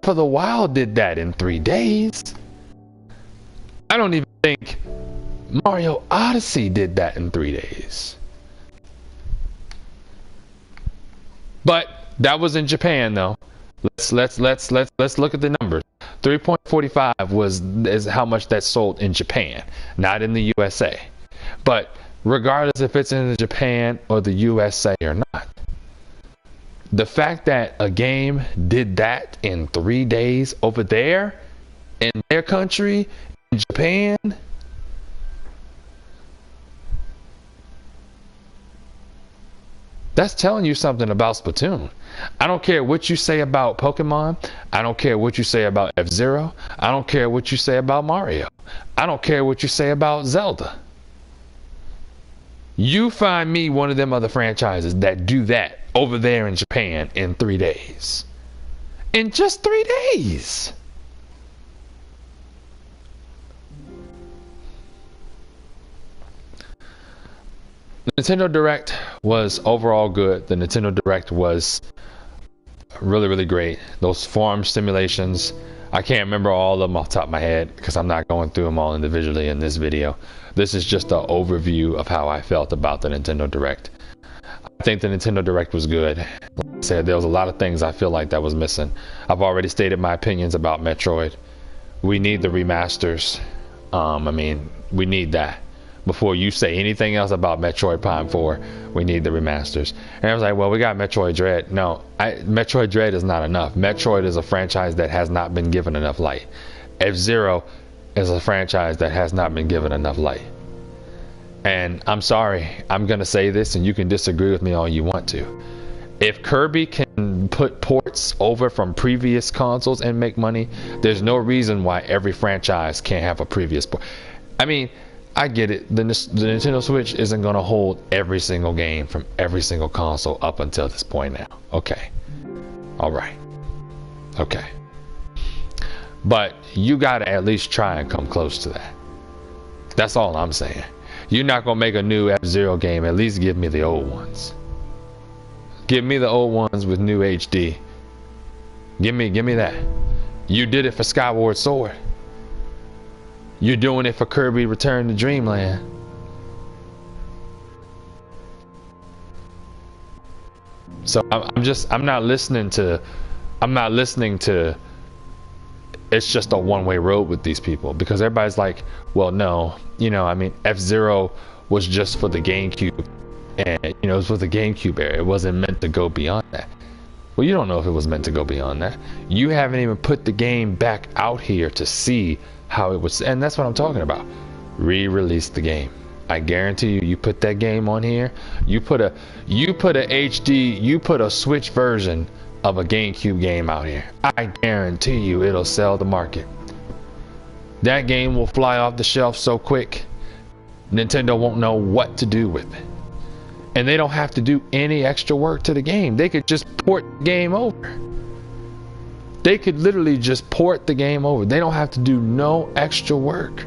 For the Wild did that in 3 days. I don't even think Mario Odyssey did that in 3 days. But that was in Japan, though. Let's look at the numbers. 3.45 is how much that sold in Japan, not in the USA. But regardless if it's in Japan or the USA or not, the fact that a game did that in 3 days over there in their country, in Japan, that's telling you something about Splatoon. I don't care what you say about Pokemon. I don't care what you say about F-Zero. I don't care what you say about Mario. I don't care what you say about Zelda. You find me one of them other franchises that do that over there in Japan in 3 days. In just 3 days. The Nintendo Direct was overall good. The Nintendo Direct was really, really great. Those farm simulations, I can't remember all of them off the top of my head because I'm not going through them all individually in this video. This is just an overview of how I felt about the Nintendo Direct. I think the Nintendo Direct was good. Like I said, there was a lot of things I feel like that was missing. I've already stated my opinions about Metroid. We need the remasters. I mean, we need that. Before you say anything else about Metroid Prime 4, we need the remasters. And I was like, well, we got Metroid Dread. No, Metroid Dread is not enough. Metroid is a franchise that has not been given enough light. F-Zero is a franchise that has not been given enough light. And I'm sorry, I'm going to say this, and you can disagree with me all you want to. If Kirby can put ports over from previous consoles and make money, there's no reason why every franchise can't have a previous port. I mean, I get it. The Nintendo Switch isn't going to hold every single game from every single console up until this point now. Okay. All right. Okay. But you got to at least try and come close to that. That's all I'm saying. You're not going to make a new F-Zero game. At least give me the old ones. Give me the old ones with new HD. Give me that. You did it for Skyward Sword. You're doing it for Kirby Return to Dreamland. So I'm not listening to it's just a one-way road with these people, because everybody's like, well, no, I mean, F-Zero was just for the GameCube, and it was for the GameCube era. It wasn't meant to go beyond that. Well, you don't know if it was meant to go beyond that. You haven't even put the game back out here to see how it was, and that's what I'm talking about. Re-release the game. I guarantee you put that game on here, you put a HD, you put a Switch version of a GameCube game out here, I guarantee you it'll sell the market. That game will fly off the shelf so quick, Nintendo won't know what to do with it. And they don't have to do any extra work to the game. They could just port the game over. They could literally just port the game over. They don't have to do no extra work.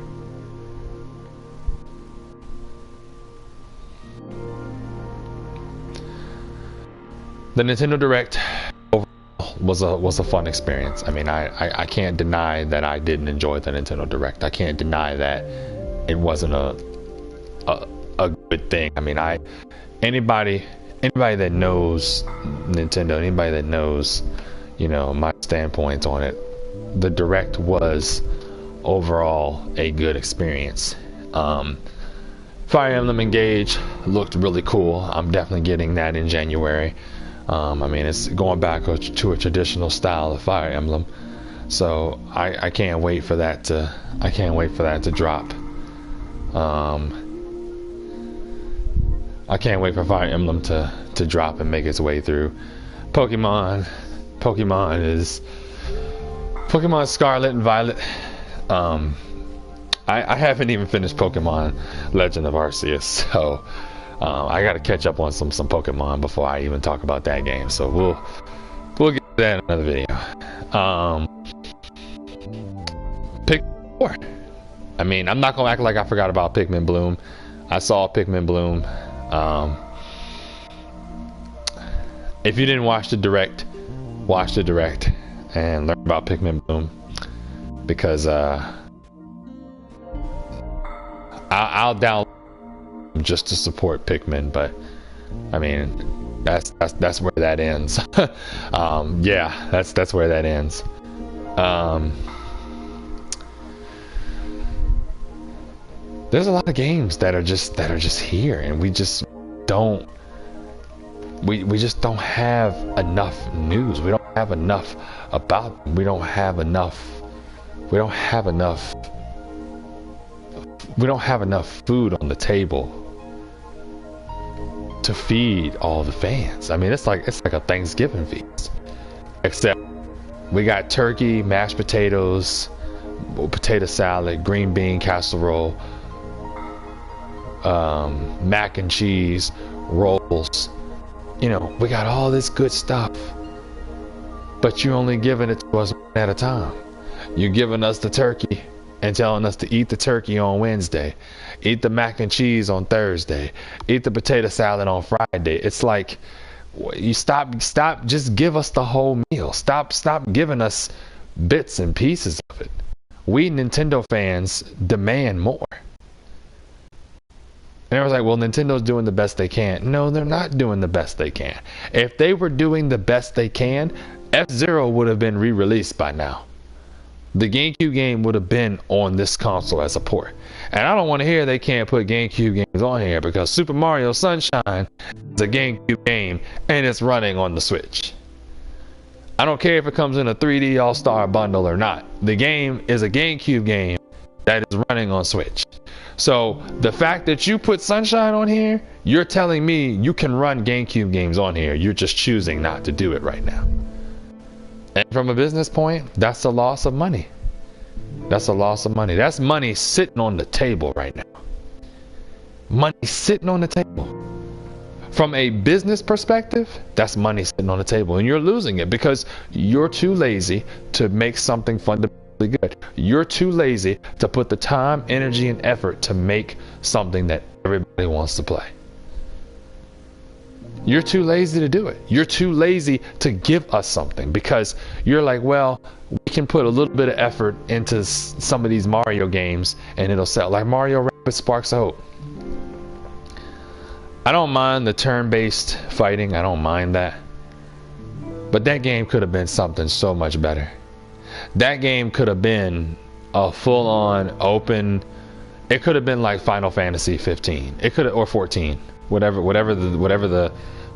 The Nintendo Direct overall was a fun experience. I mean, I can't deny that I didn't enjoy the Nintendo Direct. I can't deny that it wasn't a good thing. I mean, anybody that knows Nintendo, anybody that knows, my standpoint on it, the Direct was overall a good experience. Fire Emblem Engage looked really cool. I'm definitely getting that in January. I mean, it's going back to a traditional style of Fire Emblem, so I can't wait for that to drop. I can't wait for Fire Emblem to drop and make its way through. Pokemon Scarlet and Violet. I haven't even finished Pokemon Legend of Arceus, so I got to catch up on some Pokemon before I even talk about that game. So we'll get to that in another video. Pikmin 4. I mean, I'm not gonna act like I forgot about Pikmin Bloom. I saw Pikmin Bloom. If you didn't watch the Direct, watch the Direct and learn about Pikmin Bloom, because I'll download just to support Pikmin, but I mean, that's where that ends. Yeah, that's where that ends. There's a lot of games that are just here, and we just don't have enough news. We don't have enough about them. We don't have enough food on the table to feed all the fans. I mean, it's like a Thanksgiving feast, except we got turkey, mashed potatoes, potato salad, green bean casserole, mac and cheese, rolls. We got all this good stuff, but you're only giving it to us one at a time. You're giving us the turkey and telling us to eat the turkey on Wednesday, eat the mac and cheese on Thursday, eat the potato salad on Friday. It's like, you stop, just give us the whole meal. Stop giving us bits and pieces of it. We Nintendo fans demand more. And I was like, well, Nintendo's doing the best they can. No, they're not doing the best they can. If they were doing the best they can, F-Zero would have been re-released by now. The GameCube game would have been on this console as a port. And I don't want to hear they can't put GameCube games on here, because Super Mario Sunshine is a GameCube game and it's running on the Switch. I don't care if it comes in a 3D All-Star bundle or not. The game is a GameCube game that is running on Switch. So the fact that you put Sunshine on here, you're telling me you can run GameCube games on here. You're just choosing not to do it right now. And from a business point, that's a loss of money. That's a loss of money. That's money sitting on the table right now. Money sitting on the table. From a business perspective, that's money sitting on the table, and you're losing it because you're too lazy to make something fundamentally good. You're too lazy to put the time, energy, and effort to make something that everybody wants to play. You're too lazy to do it. You're too lazy to give us something because you're like, well, we can put a little bit of effort into some of these Mario games and it'll sell. Like Mario Rabbids Sparks of Hope. I don't mind the turn-based fighting. I don't mind that. But that game could have been something so much better. That game could have been a full-on open. It could have been like Final Fantasy 15. It could have, or 14. Whatever the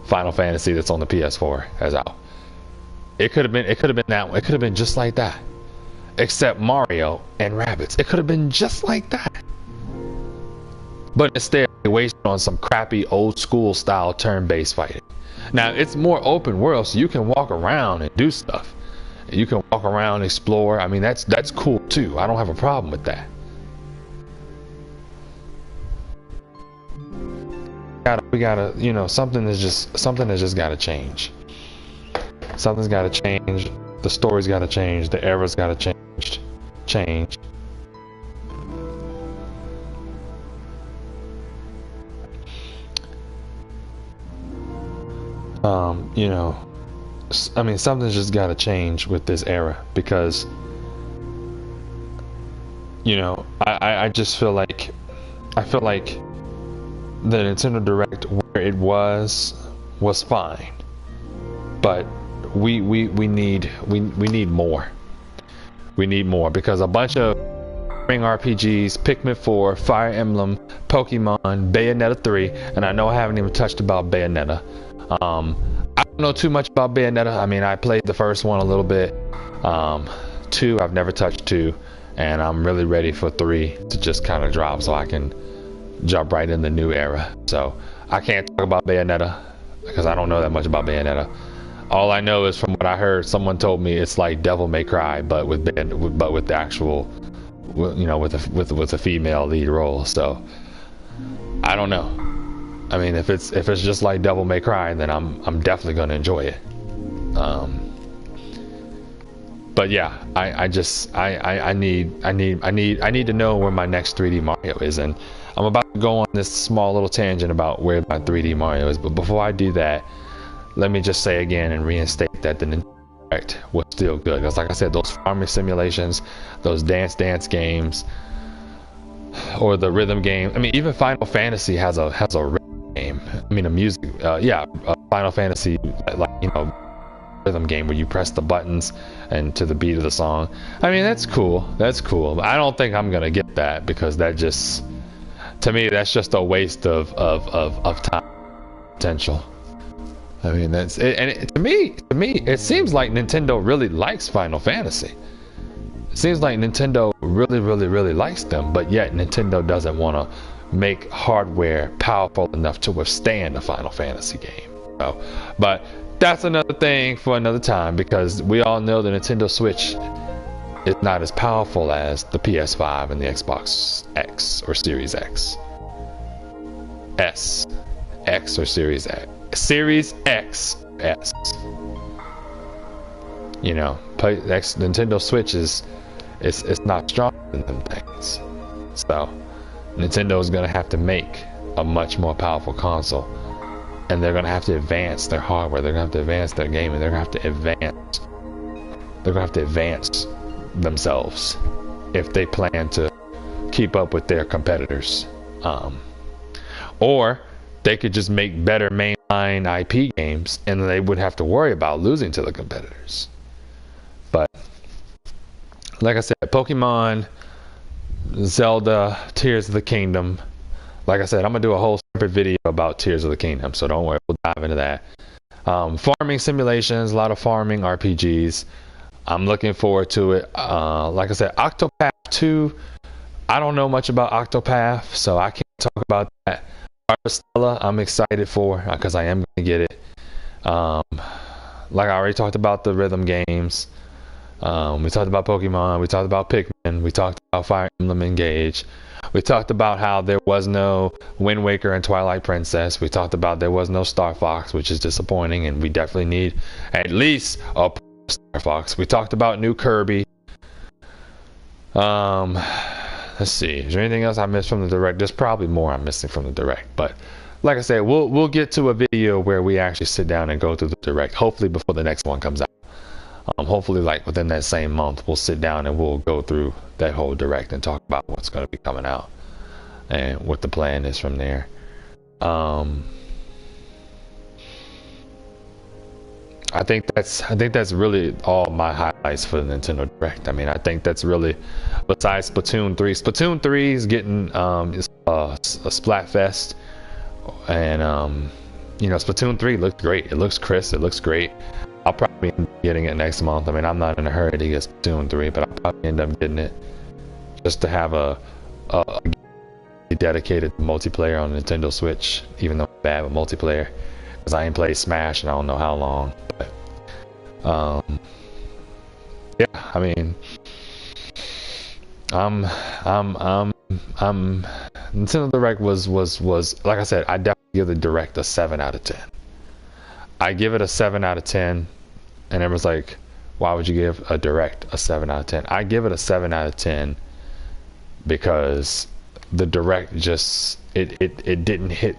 Final Fantasy that's on the PS4 has out. It could have been that one. It could have been just like that. Except Mario and Rabbids. It could have been just like that. But instead, they wasted on some crappy old school style turn-based fighting. Now, it's more open world, so you can walk around and do stuff. You can walk around, explore. I mean, that's cool too. I don't have a problem with that. We gotta, you know, something has just gotta change. Something's gotta change. The story's gotta change. The era's gotta change. You know, I mean, something's just got to change with this era because, you know, I just feel like, the Nintendo Direct where it was fine, but we need more. We need more because a bunch of RPGs, Pikmin 4, Fire Emblem, Pokemon, Bayonetta 3, and I know I haven't even touched about Bayonetta. I don't know too much about Bayonetta. I mean, I played the first one a little bit. 2, I've never touched 2, and I'm really ready for 3 to just kind of drop so I can jump right in the new era. So I can't talk about Bayonetta because I don't know that much about Bayonetta. All I know is from what I heard, someone told me it's like Devil May Cry, but with the actual, you know, with a female lead role. So I don't know. I mean, if it's just like Devil May Cry, then I'm definitely gonna enjoy it. But yeah, I need to know where my next 3D Mario is, and I'm about to go on this small little tangent about where my 3D Mario is. But before I do that, let me just say again and reinstate that the Nintendo Direct was still good. Because like I said, those farming simulations, those dance games, or the rhythm game. I mean, even Final Fantasy has a rhythm game. I mean, a music, Final Fantasy, like, you know, rhythm game where you press the buttons and to the beat of the song. I mean, that's cool. That's cool. But I don't think I'm gonna get that because that just, to me, that's just a waste of time potential. I mean, that's it, and to me, it seems like Nintendo really likes Final Fantasy. It seems like Nintendo really likes them, but yet Nintendo doesn't want to make hardware powerful enough to withstand a Final Fantasy game. So, but that's another thing for another time because we all know the Nintendo Switch is not as powerful as the PS5 and the Xbox X or Series X. X or Series X. Series X S. You know, Nintendo Switch is it's not strong than them things. So Nintendo is gonna have to make a much more powerful console, and they're gonna have to advance their hardware. They're gonna have to advance their gaming. They're gonna have to advance. They're gonna have to advance themselves if they plan to keep up with their competitors. Or they could just make better mainline IP games and they wouldn't have to worry about losing to the competitors. But like I said, Pokemon, Zelda, Tears of the Kingdom. Like I said, I'm gonna do a whole separate video about Tears of the Kingdom, so don't worry, we'll dive into that. Farming simulations, a lot of farming RPGs. I'm looking forward to it. Like I said, Octopath 2, I don't know much about Octopath, so I can't talk about that. Stella, I'm excited for because I am going to get it. Like I already talked about the rhythm games. We talked about Pokemon. We talked about Pikmin. We talked about Fire Emblem Engage. We talked about how there was no Wind Waker and Twilight Princess. We talked about there was no Star Fox, which is disappointing, and we definitely need at least a Star Fox. We talked about new Kirby. Let's see. Is there anything else I missed from the Direct? There's probably more I'm missing from the Direct, but like I said, we'll get to a video where we actually sit down and go through the Direct, hopefully before the next one comes out. Hopefully like within that same month, we'll sit down and we'll go through that whole Direct and talk about what's going to be coming out and what the plan is from there. I think that's really all my highlights for the Nintendo Direct. I mean, I think that's really, besides Splatoon 3. Splatoon 3 is getting a Splatfest, and you know, Splatoon 3 looked great. It looks crisp. It looks great. I'll probably end up getting it next month. I mean, I'm not in a hurry to get Splatoon 3, but I'll probably end up getting it just to have a dedicated multiplayer on Nintendo Switch, even though I'm bad with multiplayer because I ain't played Smash and I don't know how long. But yeah, I mean, Nintendo Direct was like I said, I definitely give the Direct a 7 out of 10. I give it a 7 out of 10, and everyone's like, why would you give a Direct a 7 out of 10? I give it a 7 out of 10 because the Direct just it didn't hit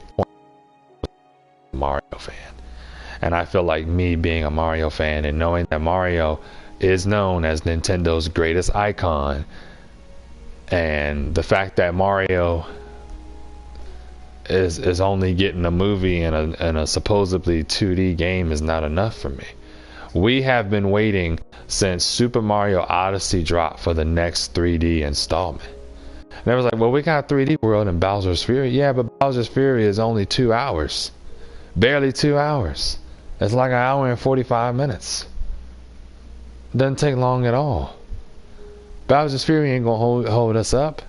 Mario fan. And I feel like me being a Mario fan and knowing that Mario is known as Nintendo's greatest icon, and the fact that Mario is only getting a movie and a supposedly 2D game is not enough for me. We have been waiting since Super Mario Odyssey dropped for the next 3D installment. And I was like, well, we got 3D World and Bowser's Fury. Yeah, but Bowser's Fury is only 2 hours. Barely 2 hours. It's like 1 hour and 45 minutes. Doesn't take long at all. Bowser's Fury ain't gonna hold us up.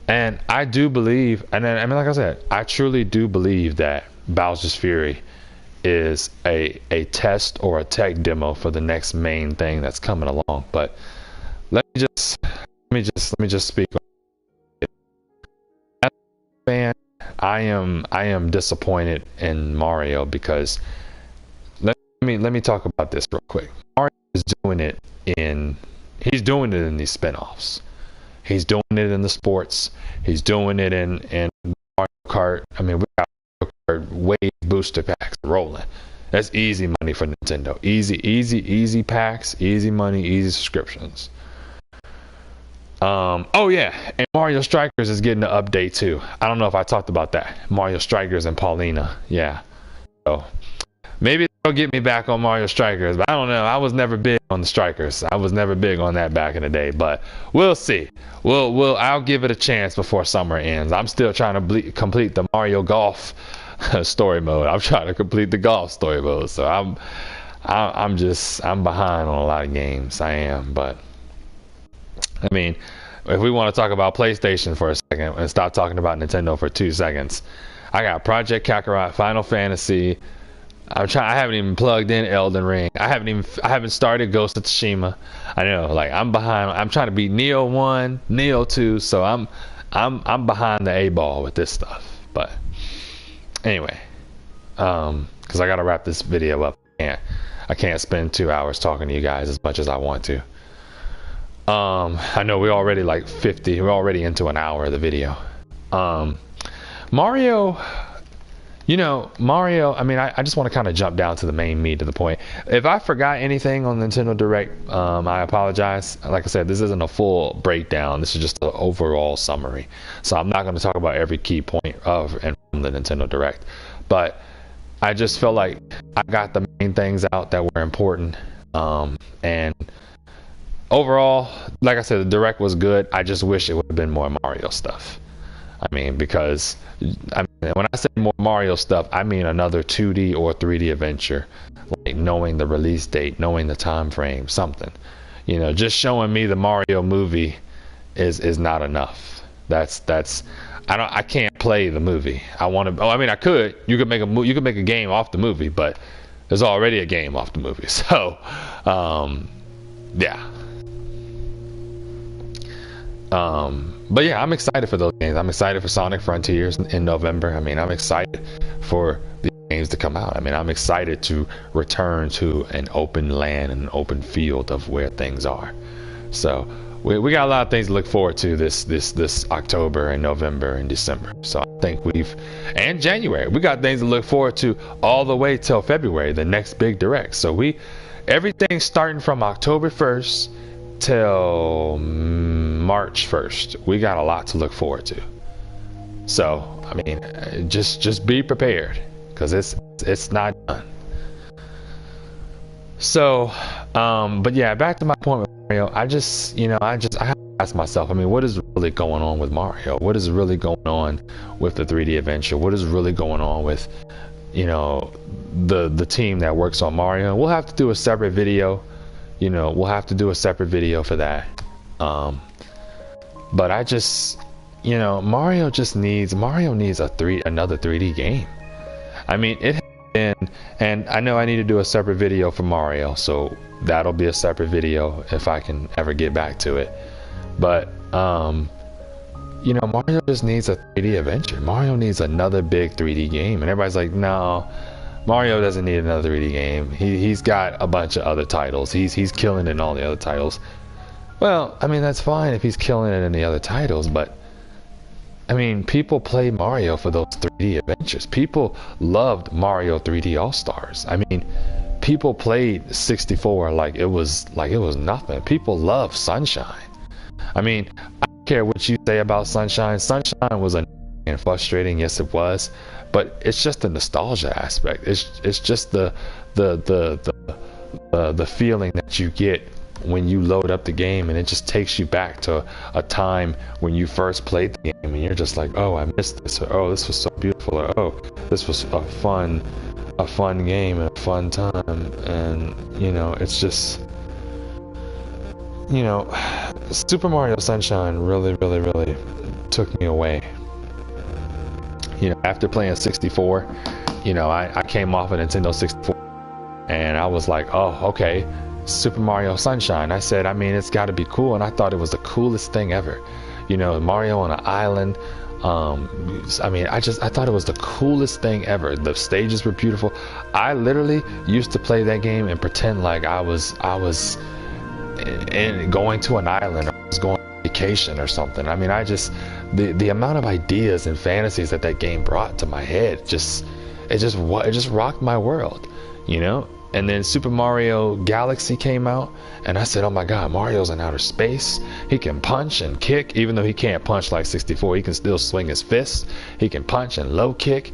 And I do believe, and I mean, like I said, I truly do believe that Bowser's Fury is a test or a tech demo for the next main thing that's coming along. But let me just speak. As a fan, I am disappointed in Mario because let me talk about this real quick. Mario is doing it in these spin-offs. He's doing it in the sports. He's doing it in Mario Kart. I mean, we got Mario Kart Wave booster packs rolling. That's easy money for Nintendo. Easy packs, easy money, easy subscriptions. Oh yeah, and Mario Strikers is getting an update too. I don't know if I talked about that. Mario Strikers and Paulina. Yeah. So maybe they'll get me back on Mario Strikers, but I don't know. I was never big on the Strikers. I was never big on that back in the day, but we'll see. I'll give it a chance before summer ends. I'm still trying to complete the Mario Golf story mode. I'm trying to complete the golf story mode. So I'm behind on a lot of games. I am, but I mean, if we want to talk about PlayStation for a second and stop talking about Nintendo for 2 seconds, I got Project Kakarot, Final Fantasy. I haven't even plugged in Elden Ring. I haven't started Ghost of Tsushima. I know, like I'm behind. I'm trying to beat Neo 1, Neo 2, so I'm behind the A ball with this stuff. But anyway, because I gotta wrap this video up. I can't spend 2 hours talking to you guys as much as I want to. I know we're already like 50. We're already into an hour of the video. Mario. You know, Mario, I mean, I just want to kind of jump down to the main meat of the point. If I forgot anything on Nintendo Direct, I apologize. Like I said, this isn't a full breakdown. This is just an overall summary. So I'm not going to talk about every key point of and from the Nintendo Direct. But I just felt like I got the main things out that were important. And overall, like I said, the Direct was good. I just wish it would have been more Mario stuff. I mean, because when I say more Mario stuff, I mean another 2D or 3D adventure, like knowing the release date, knowing the time frame, something. You know, just showing me the Mario movie is not enough. I can't play the movie. I want to. Oh, I mean, I could. You could make a game off the movie, but there's already a game off the movie. So, yeah. But yeah, I'm excited for those games. I'm excited for Sonic Frontiers in November. I mean, I'm excited for the games to come out. I mean, I'm excited to return to an open land and an open field of where things are. So we got a lot of things to look forward to this October and November and December. So I think and January, we got things to look forward to all the way till February, the next big direct. So everything starting from October 1st till March 1st, we got a lot to look forward to. So I mean, just be prepared, because it's not done. So but yeah, back to my point with Mario. I have to ask myself, I mean, what is really going on with Mario? What is really going on with the 3D adventure? What is really going on with, the team that works on Mario? We'll have to do a separate video. We'll have to do a separate video for that. But Mario needs another 3D game. I mean, it has been, and I know I need to do a separate video for Mario, so that'll be a separate video if I can ever get back to it. But Mario just needs a 3D adventure. Mario needs another big 3D game, and everybody's like, no, Mario doesn't need another 3D game. He's got a bunch of other titles. He's killing it in all the other titles. Well, I mean, that's fine if he's killing it in the other titles, but I mean, people play Mario for those 3D adventures. People loved Mario 3D All-Stars. I mean, people played 64 like it was nothing. People love Sunshine. I mean, I don't care what you say about Sunshine. Sunshine was annoying and frustrating, yes it was, but it's just the nostalgia aspect. It's just the feeling that you get when you load up the game, and it just takes you back to a time when you first played the game, and you're just like, oh, I missed this, or oh, this was so beautiful, or oh, this was a fun game and a fun time. And it's just, Super Mario Sunshine really took me away. After playing 64, I came off a Nintendo 64 and I was like, oh, okay, Super Mario Sunshine. I said, I mean, it's got to be cool, and I thought it was the coolest thing ever. Mario on an island. I mean, I thought it was the coolest thing ever. The stages were beautiful. I literally used to play that game and pretend like I was going to an island, or I was going on vacation or something. I mean, the amount of ideas and fantasies that game brought to my head, it just rocked my world, And then Super Mario Galaxy came out, and I said, oh my god, Mario's in outer space. He can punch and kick, even though he can't punch like 64. He can still swing his fists. He can punch and low kick.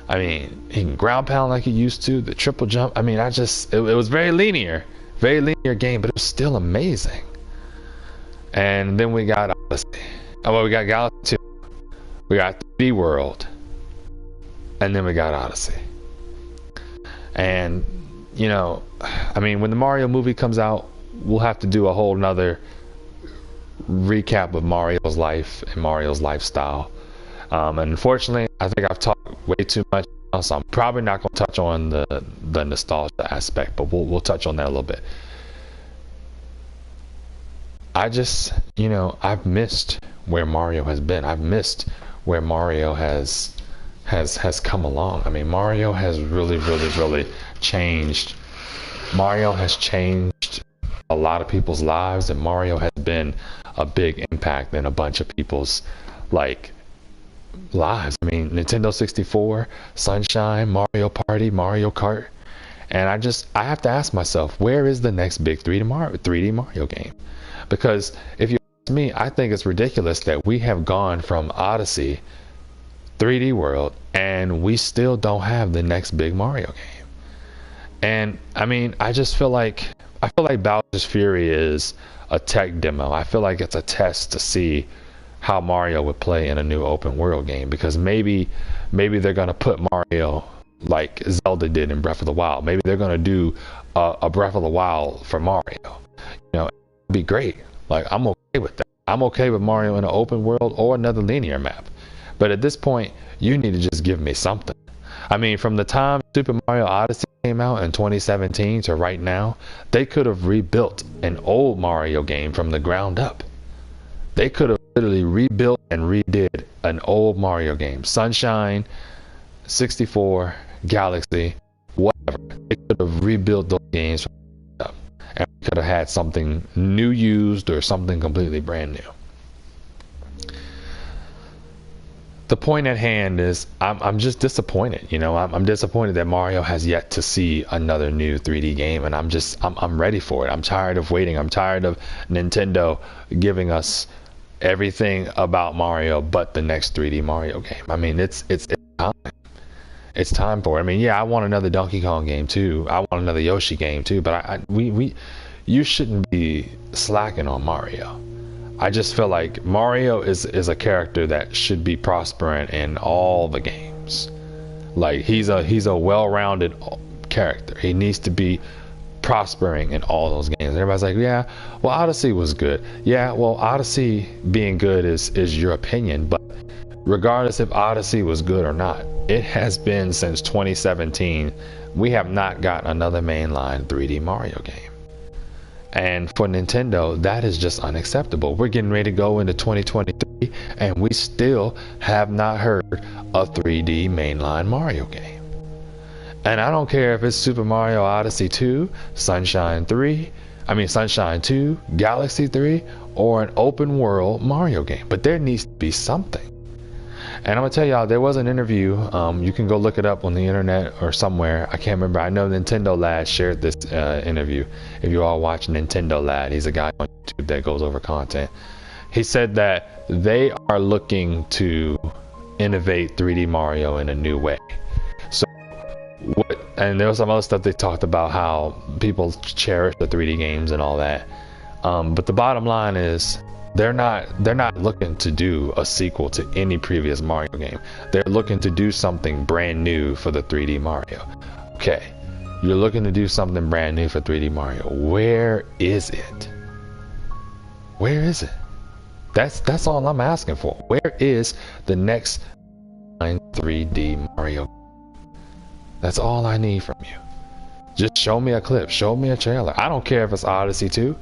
I mean, he can ground pound like he used to. The triple jump. I mean, it was very linear game, but it was still amazing. And then we got Odyssey. We got Galaxy 2. We got 3D World. And then we got Odyssey. And I mean, when the Mario movie comes out, we'll have to do a whole nother recap of Mario's life and Mario's lifestyle. And unfortunately, I think I've talked way too much now, so I'm probably not going to touch on the nostalgia aspect, but we'll touch on that a little bit. I've missed where Mario has been. I've missed where Mario has come along. I mean, Mario has really changed. Mario has changed a lot of people's lives, and Mario has been a big impact in a bunch of people's lives. I mean, Nintendo 64, Sunshine, Mario Party, Mario Kart, and I have to ask myself, where is the next big 3D Mario game? Because if you ask me, I think it's ridiculous that we have gone from Odyssey, 3D World, and we still don't have the next big Mario game. And I mean, I feel like Bowser's Fury is a tech demo. I feel like it's a test to see how Mario would play in a new open world game, because maybe they're gonna put Mario like Zelda did in Breath of the Wild. Maybe they're gonna do a Breath of the Wild for Mario. It'd be great. Like, I'm okay with that. I'm okay with Mario in an open world or another linear map. But at this point, you need to just give me something. I mean, from the time Super Mario Odyssey came out in 2017 to right now, they could have rebuilt an old Mario game from the ground up. They could have literally rebuilt and redid an old Mario game. Sunshine, 64, Galaxy, whatever. They could have rebuilt those games from the ground up. And we could have had something new used or something completely brand new. The point at hand is I'm just disappointed. You know, I'm disappointed that Mario has yet to see another new 3D game, and I'm ready for it. I'm tired of waiting. I'm tired of Nintendo giving us everything about Mario but the next 3D Mario game. I mean, it's time. It's time for it. I mean, yeah, I want another Donkey Kong game too. I want another Yoshi game too. But you shouldn't be slacking on Mario. I just feel like Mario is a character that should be prospering in all the games. Like he's a well-rounded character. He needs to be prospering in all those games. Everybody's like, yeah, well, Odyssey was good. Yeah, well, Odyssey being good is your opinion, but regardless if Odyssey was good or not, it has been since 2017. We have not got another mainline 3D Mario game. And for Nintendo, that is just unacceptable. We're getting ready to go into 2023, and we still have not heard a 3D mainline Mario game. And I don't care if it's Super Mario Odyssey 2, Sunshine 2, Galaxy 3, or an open world Mario game. But there needs to be something. And I'm going to tell y'all, there was an interview. You can go look it up on the internet or somewhere. I can't remember. I know Nintendo Lad shared this interview. If you all watch Nintendo Lad, he's a guy on YouTube that goes over content. He said that they are looking to innovate 3D Mario in a new way. So, and there was some other stuff they talked about how people cherish the 3D games and all that. But the bottom line is, they're not looking to do a sequel to any previous Mario game. They're looking to do something brand new for the 3D Mario. Okay, you're looking to do something brand new for 3D Mario. Where is it? Where is it? That's all I'm asking for. Where is the next 3D Mario? That's all I need from you. Just show me a clip. Show me a trailer. I don't care if it's Odyssey 2.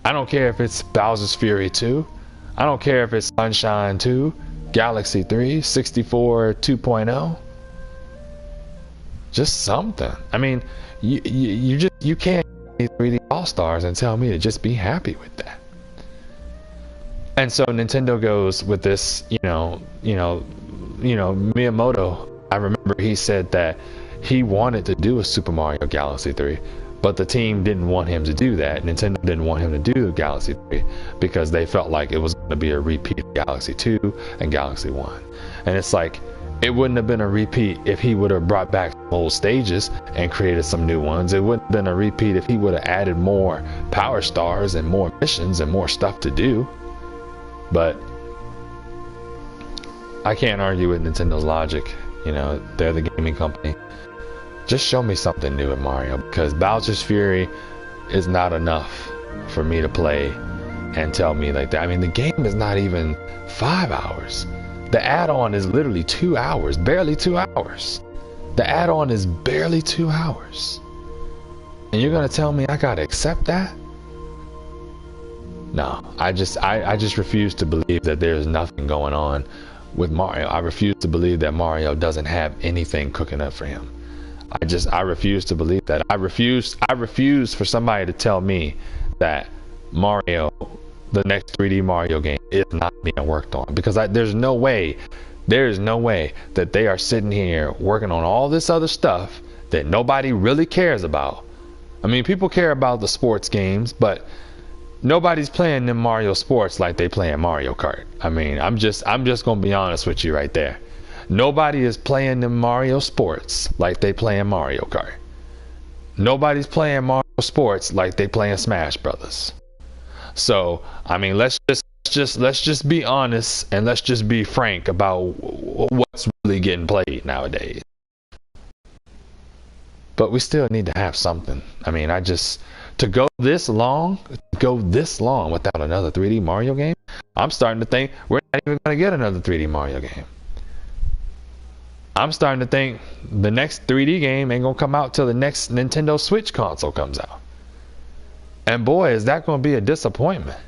I don't care if it's Bowser's Fury 2. I don't care if it's Sunshine 2, Galaxy 3, 64 2.0. Just something. I mean, you can't be 3D All-Stars and tell me to just be happy with that. And so Nintendo goes with this, Miyamoto. I remember he said that he wanted to do a Super Mario Galaxy 3. But the team didn't want him to do that. Nintendo didn't want him to do Galaxy 3 because they felt like it was going to be a repeat of Galaxy 2 and Galaxy 1. And it's like, it wouldn't have been a repeat if he would have brought back old stages and created some new ones. It wouldn't have been a repeat if he would have added more power stars and more missions and more stuff to do. But I can't argue with Nintendo's logic. You know, they're the gaming company. Just show me something new in Mario, because Bowser's Fury is not enough for me to play and tell me like that. I mean, the game is not even 5 hours. The add-on is literally 2 hours, barely 2 hours. The add-on is barely 2 hours. And you're gonna tell me I gotta accept that? No, I just refuse to believe that there's nothing going on with Mario. I refuse to believe that Mario doesn't have anything cooking up for him. I refuse to believe that. I refuse for somebody to tell me that Mario, the next 3D Mario game, is not being worked on, because there's no way that they are sitting here working on all this other stuff that nobody really cares about. I mean, people care about the sports games, but nobody's playing them Mario sports like they playing Mario Kart. I mean, I'm just gonna be honest with you right there. Nobody is playing them Mario sports like they playing Mario Kart. Nobody's playing Mario sports like they playing Smash Brothers. So, I mean, let's just be honest, and let's just be frank about what's really getting played nowadays. But we still need to have something. I mean, to go this long without another 3D Mario game, I'm starting to think we're not even going to get another 3D Mario game. I'm starting to think the next 3D game ain't gonna come out till the next Nintendo Switch console comes out. And boy, is that gonna be a disappointment.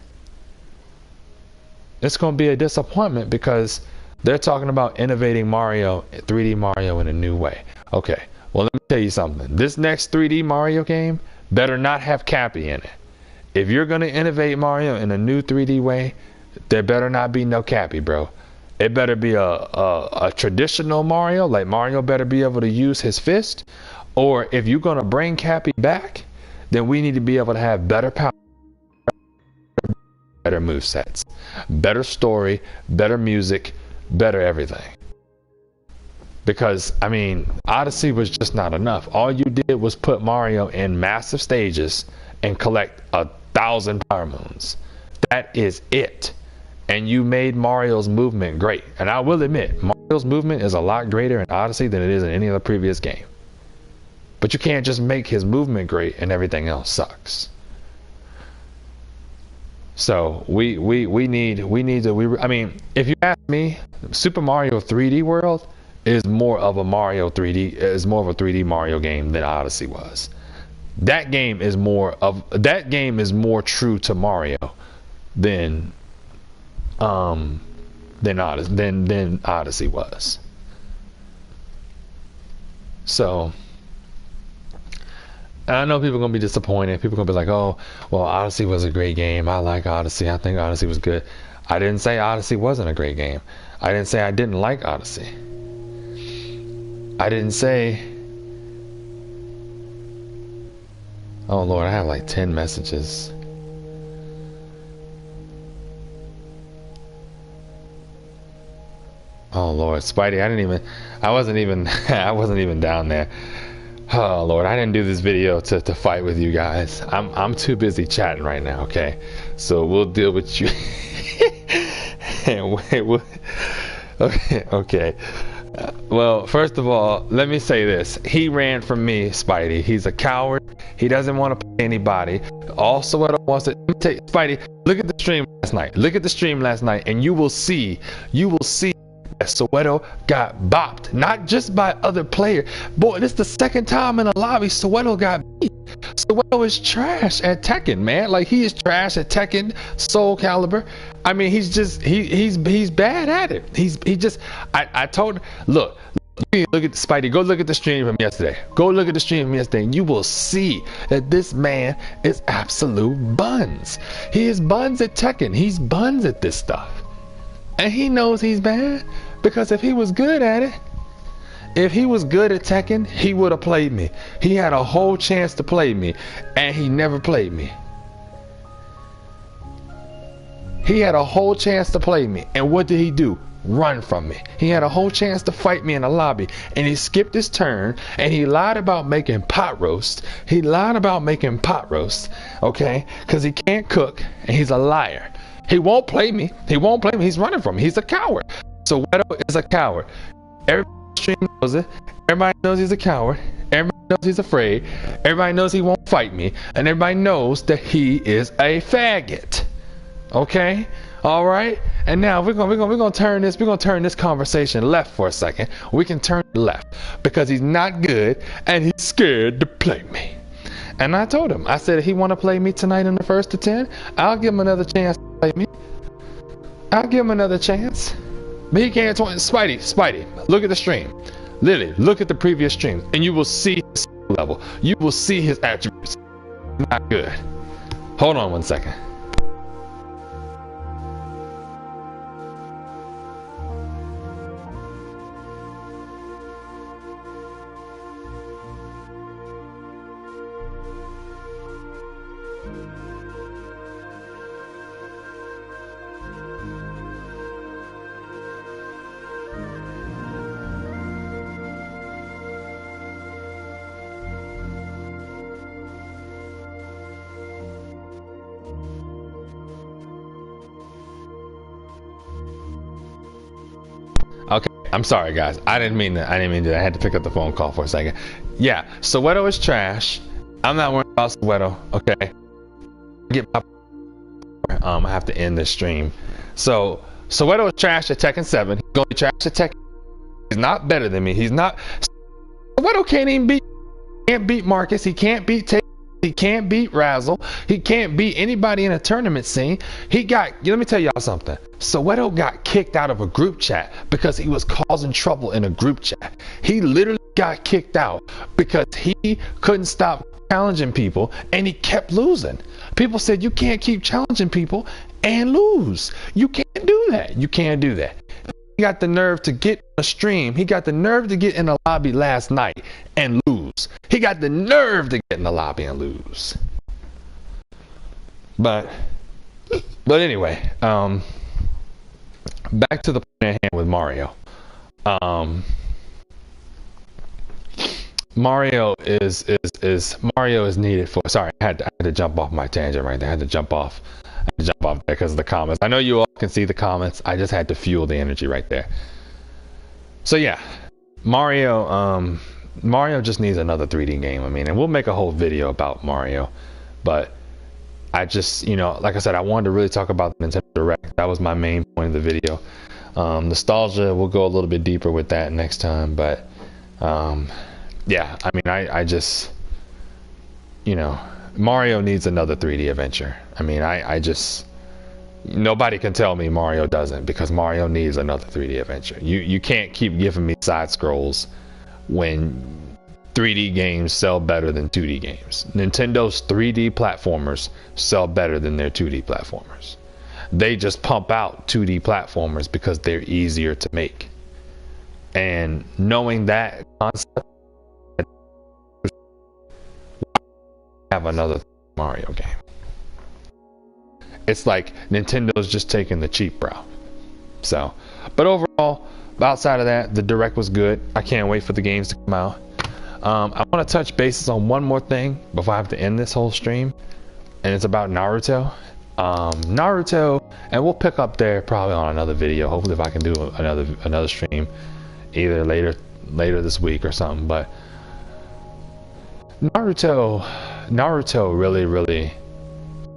It's gonna be a disappointment because they're talking about innovating Mario, 3D Mario in a new way. Okay, well, let me tell you something. This next 3D Mario game better not have Cappy in it. If you're gonna innovate Mario in a new 3D way, there better not be no Cappy, bro. It better be a traditional Mario, like Mario better be able to use his fist. Or if you're gonna bring Cappy back, then we need to be able to have better power, better movesets, better story, better music, better everything. Because I mean, Odyssey was just not enough. All you did was put Mario in massive stages and collect 1,000 power moons. That is it. And you made Mario's movement great. And I will admit, Mario's movement is a lot greater in Odyssey than it is in any other previous game. But you can't just make his movement great and everything else sucks. So we need to, I mean, if you ask me, Super Mario 3D World is more of a 3D Mario game than Odyssey was. That game is more true to Mario than Odyssey was. So I know people are gonna be disappointed. People are gonna be like, "Oh, well, Odyssey was a great game. I like Odyssey. I think Odyssey was good." I didn't say Odyssey wasn't a great game. I didn't say I didn't like Odyssey. I didn't say. Oh Lord, I have like 10 messages. Oh Lord, Spidey, I wasn't even down there. Oh Lord, I didn't do this video to fight with you guys. I'm too busy chatting right now. Okay, so we'll deal with you. Okay. Well, first of all, let me say this. He ran from me, Spidey. He's a coward. He doesn't want to play anybody. Also, what I want to take, Spidey, look at the stream last night. Look at the stream last night, and you will see that Soweto got bopped. Not just by other players. Boy, this is the second time in a lobby Soweto got beat. Soweto is trash at Tekken, man. Like, he is trash at Tekken, Soul Calibur. I mean, he's bad at it. I told, look at Spidey, go look at the stream from yesterday. Go look at the stream from yesterday, and you will see that this man is absolute buns. He is buns at Tekken. He's buns at this stuff. And he knows he's bad, because if he was good at it, if he was good at Tekken, he would have played me. He had a whole chance to play me, and he never played me. He had a whole chance to play me, and what did he do? Run from me. He had a whole chance to fight me in the lobby, and he skipped his turn, and he lied about making pot roast. Okay? Because he can't cook, and he's a liar. He won't play me. He's running from me. He's a coward. So Soweto is a coward. Everybody knows it. Everybody knows he's a coward. Everybody knows he's afraid. Everybody knows he won't fight me. And everybody knows that he is a faggot. Okay? All right? And now we're gonna turn this conversation left for a second. We can turn it left because he's not good and he's scared to play me. And I told him, I said, if he want to play me tonight in the first to 10, I'll give him another chance to play me. I'll give him another chance. But he can't. Spidey, look at the stream. Literally, look at the previous stream, and you will see his level. You will see his attributes. Not good. Hold on one second. Okay, I'm sorry guys. I didn't mean that. I had to pick up the phone call for a second. Yeah, Soweto is trash. I'm not worried about Soweto. Okay. I have to end this stream. So Soweto is trash at Tekken 7. He's gonna be trash at Tekken He's not better than me. He's not. Soweto can't beat Marcus. He can't beat Tate. He can't beat Razzle. He can't beat anybody in a tournament scene. Let me tell y'all something. Soweto got kicked out of a group chat because he was causing trouble in a group chat. He literally got kicked out because he couldn't stop challenging people and he kept losing. People said you can't keep challenging people and lose. You can't do that. You can't do that. He got the nerve to get a stream. He got the nerve to get in the lobby last night and lose. He got the nerve to get in the lobby and lose. But anyway, back to the point at hand with Mario. Mario is needed for. Sorry, I had to jump off my tangent right there. I had to jump off there because of the comments. I know you all can see the comments. I just had to fuel the energy right there. So yeah, Mario just needs another 3D game. I mean, and we'll make a whole video about Mario, but I just, like I said, I wanted to really talk about the Nintendo Direct. That was my main point of the video. Nostalgia, we'll go a little bit deeper with that next time, but yeah, I mean, I just, Mario needs another 3D adventure. I mean, I just, nobody can tell me Mario doesn't, because Mario needs another 3D adventure. You can't keep giving me side scrolls when 3D games sell better than 2D games. Nintendo's 3D platformers sell better than their 2D platformers. They just pump out 2D platformers because they're easier to make. And knowing that concept, have another Mario game. It's like Nintendo's just taking the cheap route. So, but overall, outside of that, the Direct was good. I can't wait for the games to come out. I want to touch bases on one more thing before I have to end this whole stream, and it's about Naruto. Naruto, and we'll pick up there probably on another video. Hopefully, if I can do another stream, either later this week or something. But Naruto really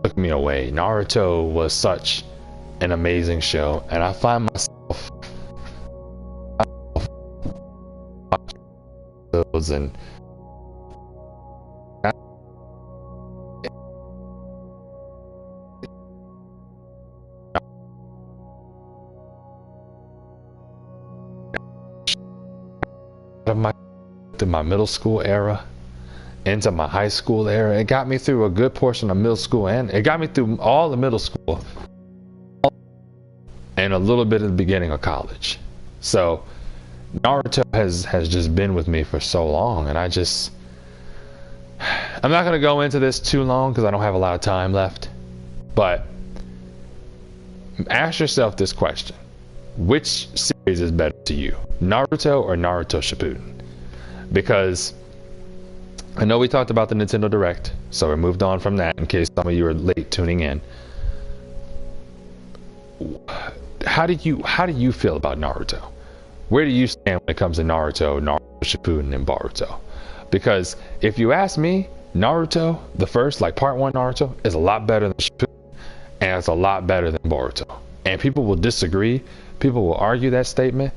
took me away. Naruto was such an amazing show, and I find myself those and my middle school era into my high school era. It got me through a good portion of middle school, and it got me through all the middle school and a little bit of the beginning of college. So Naruto has just been with me for so long, and I'm not going to go into this too long because I don't have a lot of time left, but ask yourself this question: which series is better to you, Naruto or Naruto Shippuden? Because I know we talked about the Nintendo Direct, so we moved on from that in case some of you are late tuning in. How do you feel about Naruto? Where do you stand when it comes to Naruto Shippuden, and Boruto? Because if you ask me, Naruto, the first, like part 1 Naruto, is a lot better than Shippuden, and it's a lot better than Boruto. And people will disagree. People will argue that statement.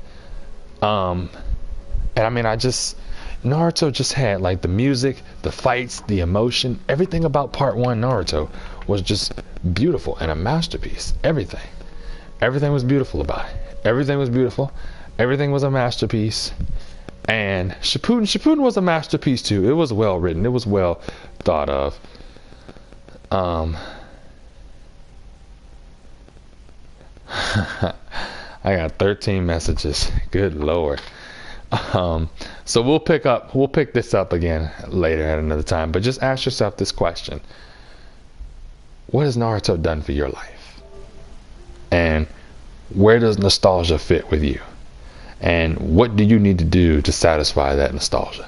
And I mean, Naruto just had like the music, the fights, the emotion, everything about part 1 Naruto was just beautiful and a masterpiece. Everything was beautiful about it. Everything was beautiful. Everything was a masterpiece. And Shippuden was a masterpiece too. It was well written. It was well thought of. I got 13 messages. Good Lord. So we'll pick this up again later at another time, but just ask yourself this question: what has Naruto done for your life? And where does nostalgia fit with you? And what do you need to do to satisfy that nostalgia?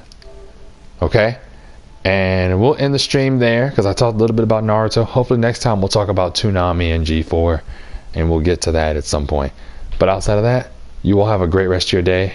Okay? And we'll end the stream there because I talked a little bit about Naruto. Hopefully next time we'll talk about Toonami and G4, and we'll get to that at some point. But outside of that, you all have a great rest of your day,